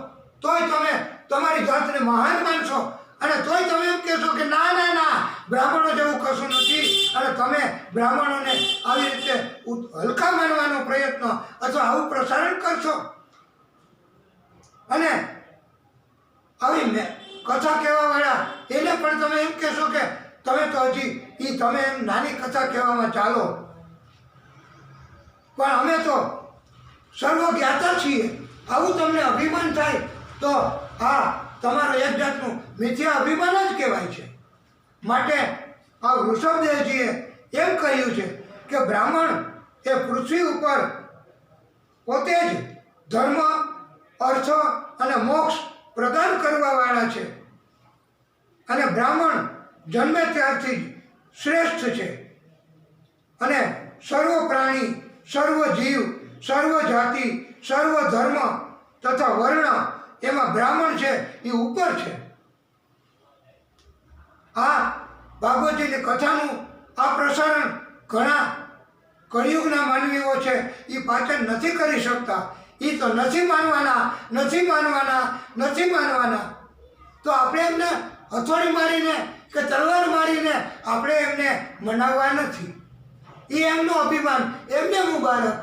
તોય તમે તમારી જાતને મહાન માનશો અને તોય તમે એમ કહેશો કે ના બ્રાહ્મણો જેવું કશું નથી. અને તમે બ્રાહ્મણોને આવી રીતે હલકા માનવાનો પ્રયત્ન અથવા આવું પ્રસારણ કરશો અને આવી કથા કહેવાવાળા એને પણ તમે એમ કહેશો કે તમે તો હજી તમે એમ નાની કથા કહેવામાં ચાલો, પણ અમે તો સર્વજ્ઞાતા છીએ. આવું તમને અભિમાન થાય તો આ તમારો એક જાતનું મિથ્યા અભિમાન જ કહેવાય છે. માટે આ વૃષભદેવજીએ એમ કહ્યું છે કે બ્રાહ્મણ એ પૃથ્વી ઉપર પોતે જ ધર્મ, અર્થ અને મોક્ષ પ્રદાન કરવાવાળા છે અને બ્રાહ્મણ જન્મે ત્યારથી જ શ્રેષ્ઠ છે અને સર્વ પ્રાણી, સર્વ જીવ, સર્વ જાતિ, સર્વ ધર્મ તથા વર્ણ એમાં બ્રાહ્મણ છે એ ઉપર છે. આ ભાગવતીની કથાનું આ પ્રસારણ ઘણા કળિયુગના માનવીઓ છે એ પાચન નથી કરી શકતા. એ તો નથી માનવાના. તો આપણે એમને હથોડી મારીને કે તલવાર મારીને આપણે એમને મનાવવા નથી. એ એમનું અભિમાન, એમને મુબારક.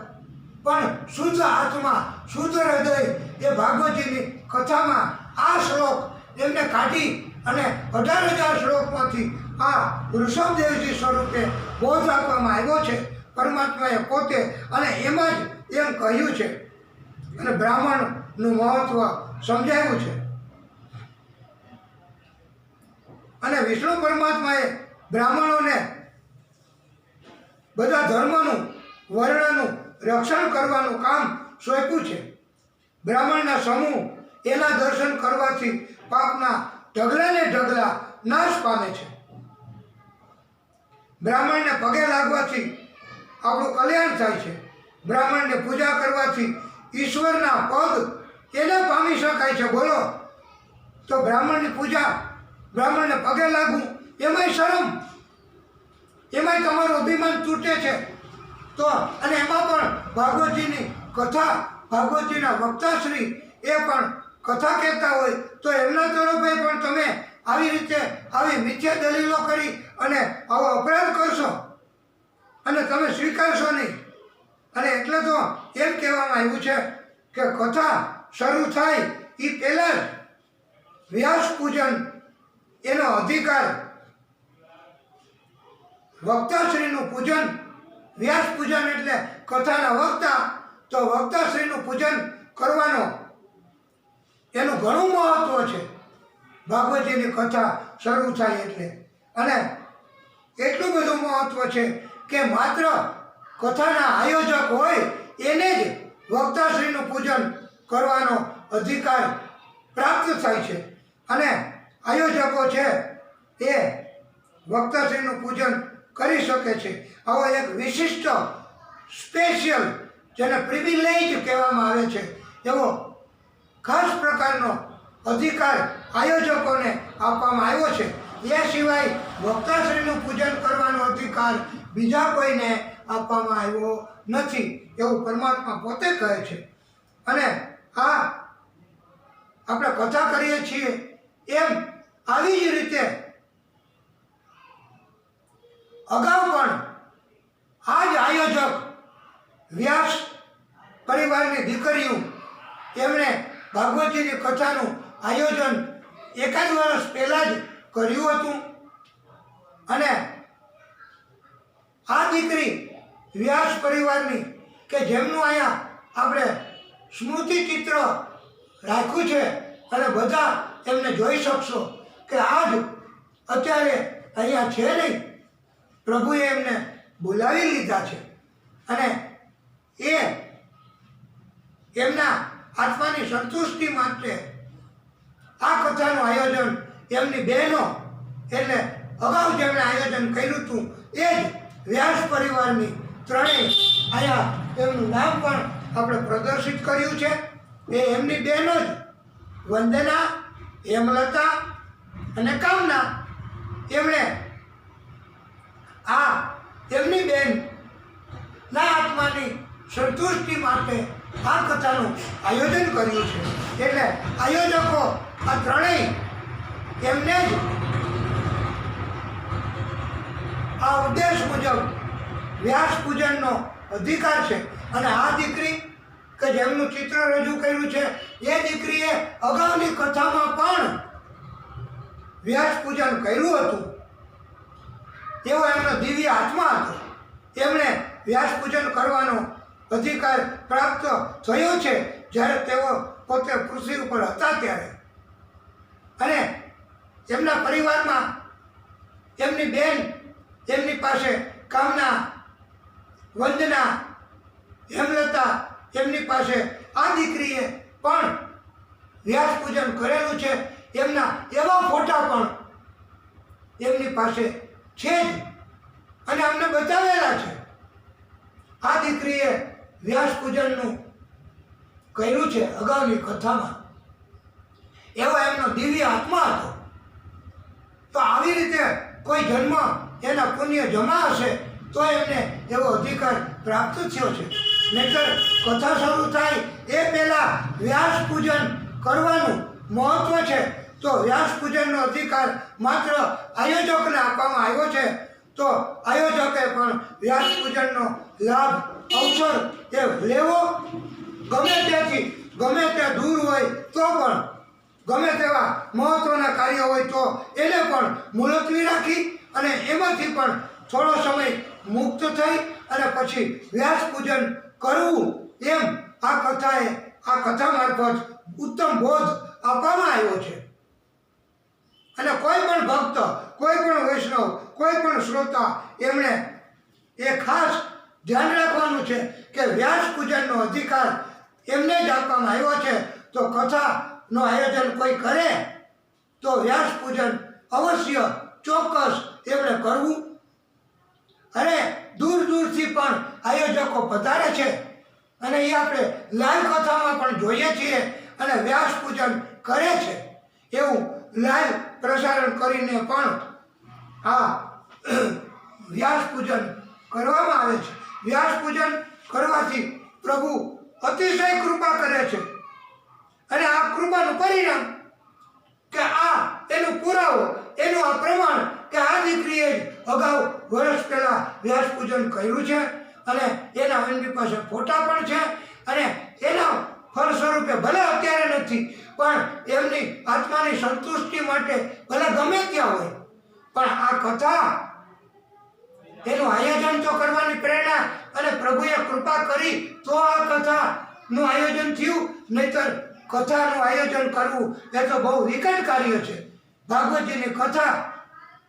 પણ શુદ્ધ આત્મા, શુદ્ધ હૃદય એ ભાગવતીની કથામાં આ શ્લોક એમને કાઢી અને 18,000 શ્લોકમાંથી આ વૃષભદેવજી સ્વરૂપે બોધ આપવામાં આવ્યો છે પરમાત્માએ પોતે, અને એમાં જ એમ કહ્યું છે અને બ્રાહ્મણનું મહત્વ સમજાવ્યું છે. અને વિષ્ણુ પરમાત્માએ બ્રાહ્મણોને બધા ધર્મનું, વર્ણનું રક્ષણ કરવાનું કામ સોંપ્યું છે. બ્રાહ્મણના સમૂહ એના દર્શન કરવાથી પાપના ઢગલાને ઢગલા નાશ પામે છે. બ્રાહ્મણને પગે લાગવાથી આપણું કલ્યાણ થાય છે. બ્રાહ્મણને પૂજા કરવાથી ઈશ્વરના પદ એને પામી શકાય છે. બોલો, તો બ્રાહ્મણની પૂજા, બ્રાહ્મણને પગે લાગવું એમાંય શરમ, એમાંય તમારું અભિમાન તૂટે છે. તો અને એમાં પણ ભાગવતજીની કથા, ભાગવતજીના વક્તાશ્રી એ પણ કથા કહેતા હોય તો એમના તરફે પણ તમે આવી રીતે આવી મિથ્યા દલીલો કરી અને આવો અપરાધ કરશો અને તમે સ્વીકારશો નહીં. અને એટલે તો એમ કહેવામાં આવ્યું છે કે કથા શરૂ થાય એ પહેલાં જ વ્યાસ પૂજન એનો અધિકાર, વક્તાશ્રીનું પૂજન, વ્યાસ પૂજન એટલે કથાના વક્તા, તો વક્તાશ્રીનું પૂજન કરવાનો એનું ઘણું મહત્વ છે ભાગવતીની કથા શરૂ થાય એટલે. અને એટલું બધું મહત્વ છે કે માત્ર કથાના આયોજક હોય એને જ વક્તાશ્રીનું પૂજન કરવાનો અધિકાર પ્રાપ્ત થાય છે. અને આયોજકો છે એ વક્તાશ્રીનું પૂજન કરી શકે છે. આવો એક વિશિષ્ટ, સ્પેશિયલ, જેને પ્રિવિલેજ કહેવામાં આવે છે, એવો ખાસ પ્રકારનો અધિકાર આયોજકોને આપવામાં આવ્યો છે. એ સિવાય વક્તાશ્રીનું પૂજન કરવાનો અધિકાર બીજા કોઈને આપવામાં આવ્યો નથી એવું પરમાત્મા પોતે કહે છે. અને આ આપણે કથા કરીએ છીએ એમ આવી જ રીતે અગાઉ પણ આ જ આયોજક વ્યાસ પરિવારની દીકરીઓ એમણે ભાગવતીની કથાનું આયોજન એકાદ વર્ષ પહેલાં જ કર્યું હતું. અને આ દીકરી વ્યાસ પરિવારની કે જેમનું અહીંયા આપણે સ્મૃતિ ચિત્ર રાખ્યું છે અને બધા એમને જોઈ શકશો કે આજ અત્યારે અહીંયા છે નહીં, પ્રભુએ એમને બોલાવી લીધા છે. અને એ એમના આત્માની સંતુષ્ટિ માટે આ કથાનું આયોજન એમની બહેનો, એટલે અગાઉ જેમણે આયોજન કર્યું હતું એ જ વ્યાસ પરિવારની ત્રણેય, અહીંયા એમનું નામ પણ આપણે પ્રદર્શિત કર્યું છે. એ એમની બહેનો જ વંદના, હેમલતા અને કામના, એમણે આ એમની બહેનના આત્માની સંતુષ્ટિ માટે આ કથાનું આયોજન કર્યું છે. એટલે આયોજકો આ ત્રણેય એમને જ આ ઉદ્દેશ મુજબ વ્યાસ પૂજનનો અધિકાર છે. અને આ દીકરી કે જેમનું ચિત્ર રજૂ કર્યું છે એ દીકરીએ અગાઉની કથામાં પણ વ્યાસ પૂજન કર્યું હતું. એવો એમનો દિવ્ય આત્મા હતો. એમણે વ્યાસ પૂજન કરવાનો અધિકાર પ્રાપ્ત થયો છે જ્યારે તેઓ પોતે પૃથ્વી ઉપર હતા ત્યારે. અને એમના પરિવારમાં એમની બેન, એમની પાસે કામના, વંદના, હેમલતા, એમની પાસે આ દીકરીએ પણ વ્યાસ પૂજન કરેલું છે. એમના એવા ફોટા પણ એમની પાસે છે જ અને અમને બતાવેલા છે. આ દીકરીએ વ્યાસ પૂજનનું કર્યું છે અગાઉની કથામાં. એવો એમનો દિવ્ય આત્મા હતો. તો આવી રીતે કોઈ જન્મ એના પુણ્ય જમા હશે તો એમને એવો અધિકાર પ્રાપ્ત થયો છે. નહીંતર કથા શરૂ થાય એ પહેલાં વ્યાસ પૂજન કરવાનું મહત્વ છે. તો વ્યાસ પૂજનનો અધિકાર માત્ર આયોજકને આપવામાં આવ્યો છે. તો આયોજકે પણ વ્યાસ પૂજનનો લાભ, અવસર એ લેવો. ગમે ત્યાંથી, ગમે ત્યાં દૂર હોય તો પણ, ગમે તેવા મહત્વના કાર્ય હોય તો એને પણ મુલતવી રાખી અને એમાંથી પણ થોડો સમય મુક્ત થઈ અને પછી વ્યાસ પૂજન કરવું. એમ આ કથા મારફત ઉત્તમ બોધ આપવામાં આવ્યો છે. અને કોઈ પણ ભક્ત, કોઈ પણ વૈષ્ણવ, કોઈ પણ શ્રોતા એમણે એ ખાસ ધ્યાન રાખવાનું છે કે વ્યાસ પૂજનનો અધિકાર એમને જ આપવામાં આવ્યો છે. તો કથાનું આયોજન કોઈ કરે તો વ્યાસ પૂજન અવશ્ય, ચોક્કસ એમણે કરવું. અને દૂર દૂરથી પણ આયોજકો પધારે છે અને એ આપણે લાઈવ કથામાં પણ જોઈએ છીએ અને વ્યાસ પૂજન કરે છે. એવું લાઈવ પ્રસારણ કરીને પણ આ વ્યાસ પૂજન કરવામાં આવે છે. વ્યાસ પૂજન કરવાથી પ્રભુ અતિશય કૃપા કરે છે. અને આ કૃપાનું પરિણામ કે આ એનું પુરાવો, એનું આ પ્રમાણ કે આ દીકરીએ અગાઉ વર્ષ પહેલા વ્યાસ પૂજન કર્યું છે અને એના એમની પાસે ફોટા પણ છે. અને એના ફળ સ્વરૂપે ભલે અત્યારે નથી પણ એમની આત્માની સંતુષ્ટિ માટે ભલે ગમે ત્યાં હોય પણ આ કથા, એનું આયોજન તો કરવાની પ્રેરણા અને પ્રભુએ કૃપા કરી તો આ કથાનું આયોજન થયું. નહીંતર કથાનું આયોજન કરવું એ તો બહુ વિકટ કાર્ય છે. ભાગવતજીની કથા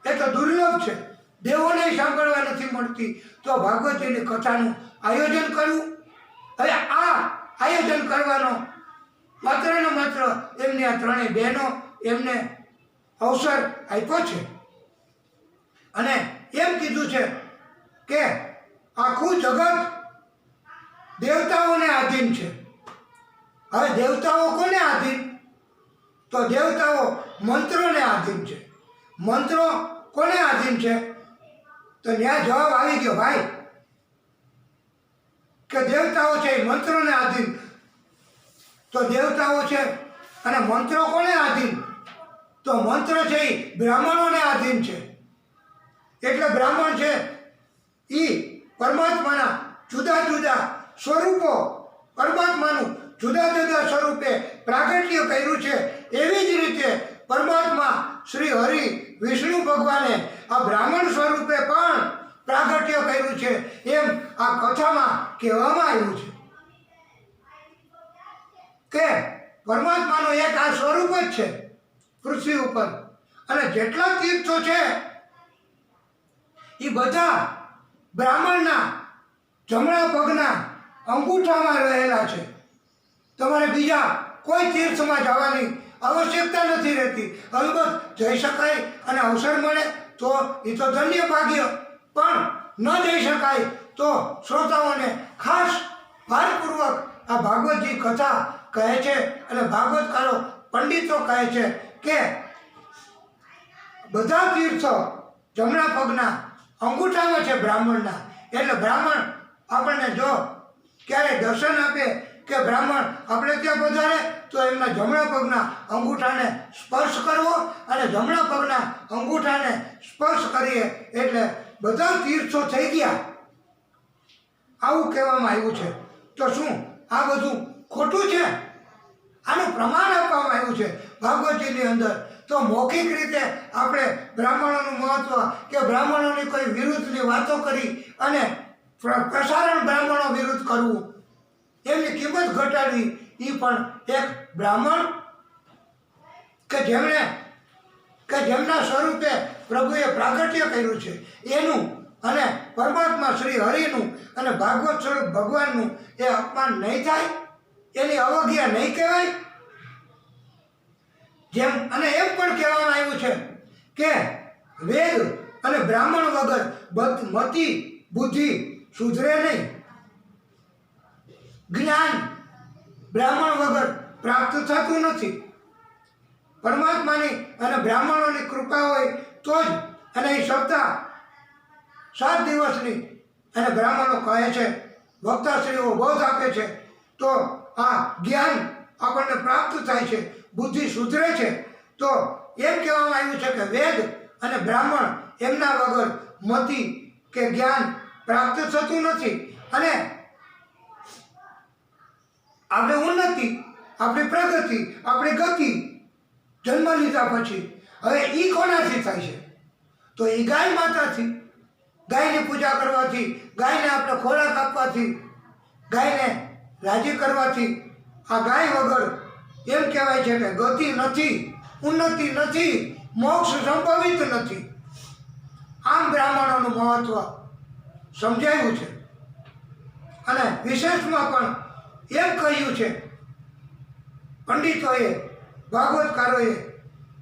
એ તો દુર્લભ છે, દેવોને સાંભળવા નથી મળતી. તો ભાગવતજીની કથાનું આયોજન કરવું. હવે આ આયોજન કરવાનો માત્ર ને માત્ર એમની આ ત્રણેય બહેનો એમને અવસર આપ્યો છે. અને એમ કીધું છે કે આખું જગત દેવતાઓને આધીન છે. હવે દેવતાઓ કોને આધીન? તો દેવતાઓ મંત્રોને આધીન છે. મંત્રો કોને આધીન છે? તો ત્યાં જવાબ આવી ગયો ભાઈ કે દેવતાઓ છે એ મંત્રોને આધીન. તો દેવતાઓ છે અને મંત્રો કોને આધીન? તો મંત્ર છે એ બ્રાહ્મણોને આધીન છે. એટલે બ્રાહ્મણ છે એ પરમાત્માના જુદા જુદા સ્વરૂપો, પરમાત્માનું જુદા જુદા સ્વરૂપે પ્રાગટ્ય કર્યું છે. એવી જ રીતે પરમાત્મા શ્રી હરિ વિષ્ણુ ભગવાને આ બ્રાહ્મણ સ્વરૂપે પણ પ્રાગટ્ય કર્યું છે. એમ આ કથામાં કહેવામાં આવ્યું છે કે પરમાત્માનું એક આ સ્વરૂપ જ છે પૃથ્વી ઉપર. અને જેટલા તીર્થો છે એ બધા બ્રાહ્મણના જમણા પગના અંગૂઠામાં રહેલા છે. તમારે બીજા કોઈ તીર્થમાં જવાની આવશ્યકતા નથી રહેતી. અલબત્ત જઈ શકાય અને અવસર મળે તો એ તો ધન્ય ભાગ્ય, પણ ન જઈ શકાય તો શ્રોતાઓને ખાસ ભારપૂર્વક આ ભાગવતજી કથા કહે છે અને ભાગવતકારો, પંડિતો કહે છે કે બધા તીર્થો જમણા પગના અંગૂઠામાં છે બ્રાહ્મણના. એટલે બ્રાહ્મણ આપણને જો ક્યારે દર્શન આપે કે બ્રાહ્મણ આપણે ત્યાં પધારે તો એમના જમણા પગના અંગૂઠાને સ્પર્શ કરવો અને જમણા પગના અંગૂઠાને સ્પર્શ કરીએ એટલે બધા તીર્થો થઈ ગયા, આવું કહેવામાં આવ્યું છે. તો શું આ બધું ખોટું છે? આનું પ્રમાણ આપવામાં આવ્યું છે ભાગવતજીની અંદર. તો મૌખિક રીતે આપણે બ્રાહ્મણોનું મહત્વ કે બ્રાહ્મણોની કોઈ વિરુદ્ધની વાતો કરી અને પ્રસારણ બ્રાહ્મણો વિરુદ્ધ કરવું, એમની કિંમત ઘટાડવી, એ પણ એક બ્રાહ્મણ કે જેમણે કે જેમના સ્વરૂપે પ્રભુએ પ્રાગટ્ય કર્યું છે એનું અને પરમાત્મા શ્રી હરિનું અને ભાગવત સ્વરૂપ ભગવાનનું એ અપમાન નહીં થાય, એની અવજ્ઞા નહીં કહેવાય? જેમ અને એમ પણ કહેવામાં આવ્યું છે કે વેદ અને બ્રાહ્મણ વગર મતિ બુદ્ધિ સુધરે નહીં. જ્ઞાન બ્રાહ્મણ વગર પ્રાપ્ત થતું નથી. પરમાત્માની અને બ્રાહ્મણોની કૃપા હોય તો જ. અને એ સપ્તાહ 7 દિવસની અને બ્રાહ્મણો કહે છે, વક્તાશ્રીઓ બોધ આપે છે, તો આ જ્ઞાન આપણને પ્રાપ્ત થાય છે, બુદ્ધિ સુધરે છે. તો એમ કહેવામાં આવ્યું છે કે વેદ અને બ્રાહ્મણ એમના વગર મતિ કે જ્ઞાન પ્રાપ્ત થતું નથી. અને આપણે ઉન્નતિ, આપણી પ્રગતિ, આપણી ગતિ જન્મ લીધા પછી હવે એ કોનાથી થાય છે? તો એ ગાય માતાથી. ગાયની પૂજા કરવાથી, ગાયને આપણે ખોરાક આપવાથી, ગાયને રાજી કરવાથી. આ ગાય વગર એમ કહેવાય છે કે ગતિ નથી, ઉન્નતિ નથી, મોક્ષ સંભવિત નથી. આમ બ્રાહ્મણોનું મહત્વ સમજાયું છે. અને વિશેષમાં પણ એમ કહ્યું છે પંડિતોએ, ભાગવતકારોએ,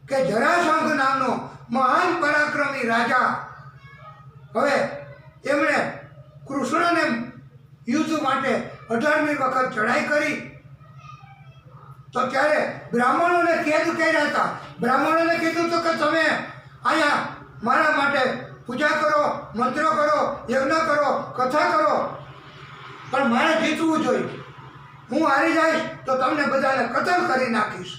કે જરાસંઘ નામનો મહાન પરાક્રમી રાજા, હવે એમણે કૃષ્ણને યુદ્ધ માટે 18મી વખત ચડાઈ કરી. તો ત્યારે બ્રાહ્મણોને કેદ કર્યા હતા. બ્રાહ્મણોને કીધું હતું કે તમે અહીંયા મારા માટે પૂજા કરો, મંત્ર કરો, યજ્ઞ કરો, કથા કરો, પણ મારે જીતવું જોઈએ. હું હારી જઈશ તો તમને બધાને કતલ કરી નાખીશ.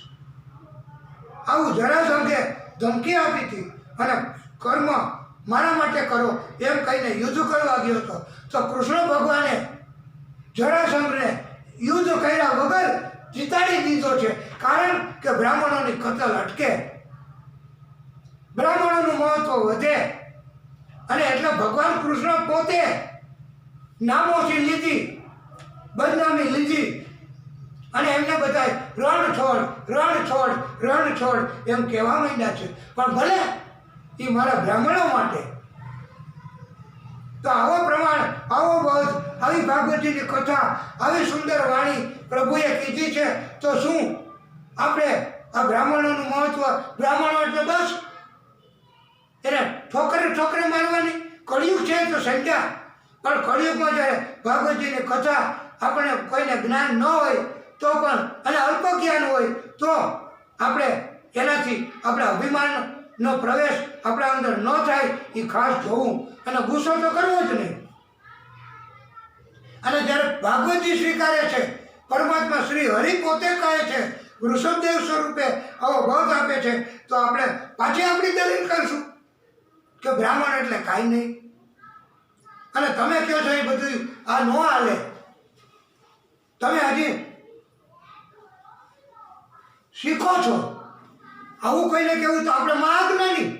આવું જરાસંઘે ધમકી આપી હતી. અને કર્મ મારા માટે કરો એમ કહીને યુદ્ધ કરવા ગયો હતો. તો કૃષ્ણ ભગવાને જરાસંઘને યુદ્ધ કર્યા વગર જીતાડી દીધો છે. કારણ કે બ્રાહ્મણોની કતલ અટકે, બ્રાહ્મણોનું મહત્વ વધે. અને એટલે ભગવાન કૃષ્ણ પોતે નામોથી લીધી, બદનામી લીધી. અને એમને બધા રણ છોડ, રણ છોડ, રણ છોડ એમ કહેવા માંડ્યા છે. પણ ભલે એ મારા બ્રાહ્મણો માટે. તો આવો પ્રમાણ, આવો બોધ, આવી ભાગવતીની કથા, આવી સુંદર વાણી પ્રભુએ કીધી છે. તો શું આપણે આ બ્રાહ્મણોનું મહત્વ, બ્રાહ્મણો એટલે બસ એને ઠોકરે મારવાની? કળિયુગ છે તો સમજ્યા. પણ કળિયુગમાં જ્યારે ભાગવતીની કથા આપણે કોઈને જ્ઞાન ન હોય તો પણ, અને અલ્પ જ્ઞાન હોય તો આપણે એનાથી આપણા અભિમાનનો પ્રવેશ આપણા અંદર ન થાય એ ખાસ જોવું. અને ગુસ્સો તો કરવો જ નહીં. અને જ્યારે ભાગવતી સ્વીકારે છે, પરમાત્મા શ્રી હરિ પોતે કહે છે, વૃષભદેવ સ્વરૂપે આવો બોધ આપે છે, તો આપણે પાછી આપણી દલીલ કરશું કે બ્રાહ્મણ એટલે કાંઈ નહીં. અને તમે કહો છો એ બધું આ ન હાલે. તમે હજી શીખો છો. આવું કોઈને કહેવું તો આપણે મહાજ્ઞાની.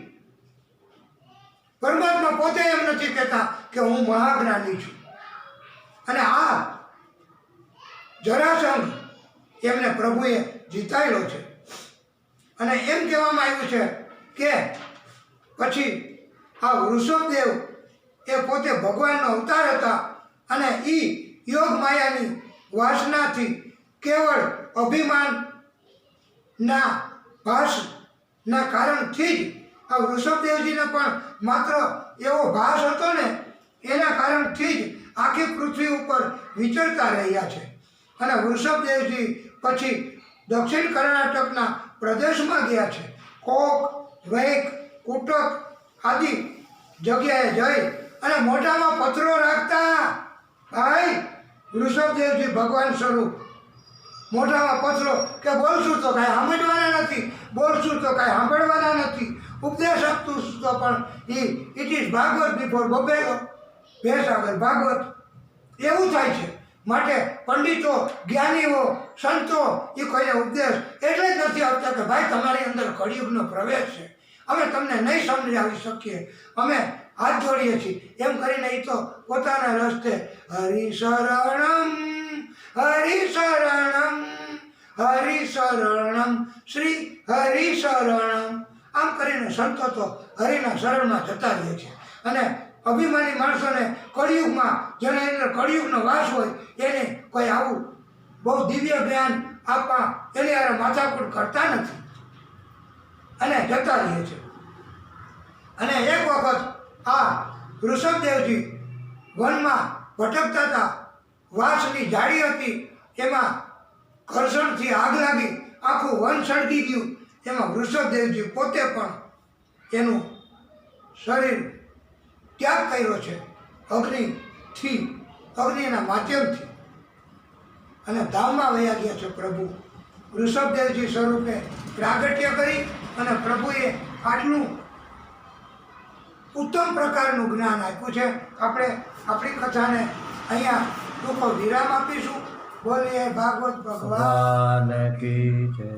પરમાત્મા પોતે એમ નથી કહેતા કે હું મહાજ્ઞાની છું. અને આ જરાસંઘ એમને પ્રભુએ જીતાયેલો છે. અને એમ કહેવામાં આવ્યું છે કે પછી આ વૃષભદેવ એ પોતે ભગવાનનો અવતાર હતા. અને એ યોગ માયાની વાસનાથી કેવળ અભિમાનના ભાસના કારણથી જ આ વૃષભદેવજીને પણ માત્ર એવો ભાસ હતો ને, એના કારણથી જ આખી પૃથ્વી ઉપર વિચરતા રહ્યા છે. અને વૃષભદેવજી પછી દક્ષિણ કર્ણાટકના પ્રદેશમાં ગયા છે. કોક, વૈક, કુટક આદિ જગ્યાએ જઈ અને મોઢામાં પથરો રાખતા. ભાઈ વૃષભદેવજી ભગવાન સ્વરૂપ, મોઢામાં પથરો કે બોલશું તો કાંઈ સમજવાના નથી, બોલશું તો કાંઈ સાંભળવાના નથી, ઉપદેશ આપતું તો પણ ઇટ ઇઝ ભાગવત બિફોર બબેલો, ભેસ આગળ ભાગવત. એવું થાય છે. માટે પંડિતો, જ્ઞાનીઓ, સંતો એ કોઈને ઉપદેશ એટલે જ નથી આપતા કે ભાઈ તમારી અંદર કળિયુગનો પ્રવેશ છે, અમે તમને નહીં સમજાવી શકીએ, અમે હાથ જોડીએ છીએ એમ કરીને એ તો પોતાના રસ્તે હરિશરણમ હરિશરણમ હરિશરણમ શ્રી હરિશરણમ આમ કરીને સંતો તો હરિના શરણમાં જતા રહે છે. અને અભિમાની માણસોને કળિયુગમાં જેને અંદર કળિયુગનો વાસ હોય એને કોઈ આવું બહુ દિવ્ય જ્ઞાન આપવા એની હારે માથાકૂટ કરતા નથી અને જતા રહે છે. અને એક વખત આ ઋષભદેવજી વનમાં ભટકતા હતા. વાંસની જાળી હતી, એમાં ઘર્ષણથી આગ લાગી, આખું વન સળગી ગયું. એમાં વૃષભદેવજી પોતે પણ એનું શરીર ત્યાગ કર્યો છે અગ્નિના માધ્યમથી, અને ધામમાં વયા ગયા છે પ્રભુ. વૃષભદેવજી સ્વરૂપે પ્રાગટ્ય કરી અને પ્રભુએ આટલું ઉત્તમ પ્રકારનું જ્ઞાન આપ્યું છે. આપણે આપણી કથાને અહીંયા ટૂંકો વિરામ આપીશું. બોલીએ ભાગવત ભગવાન કી જય.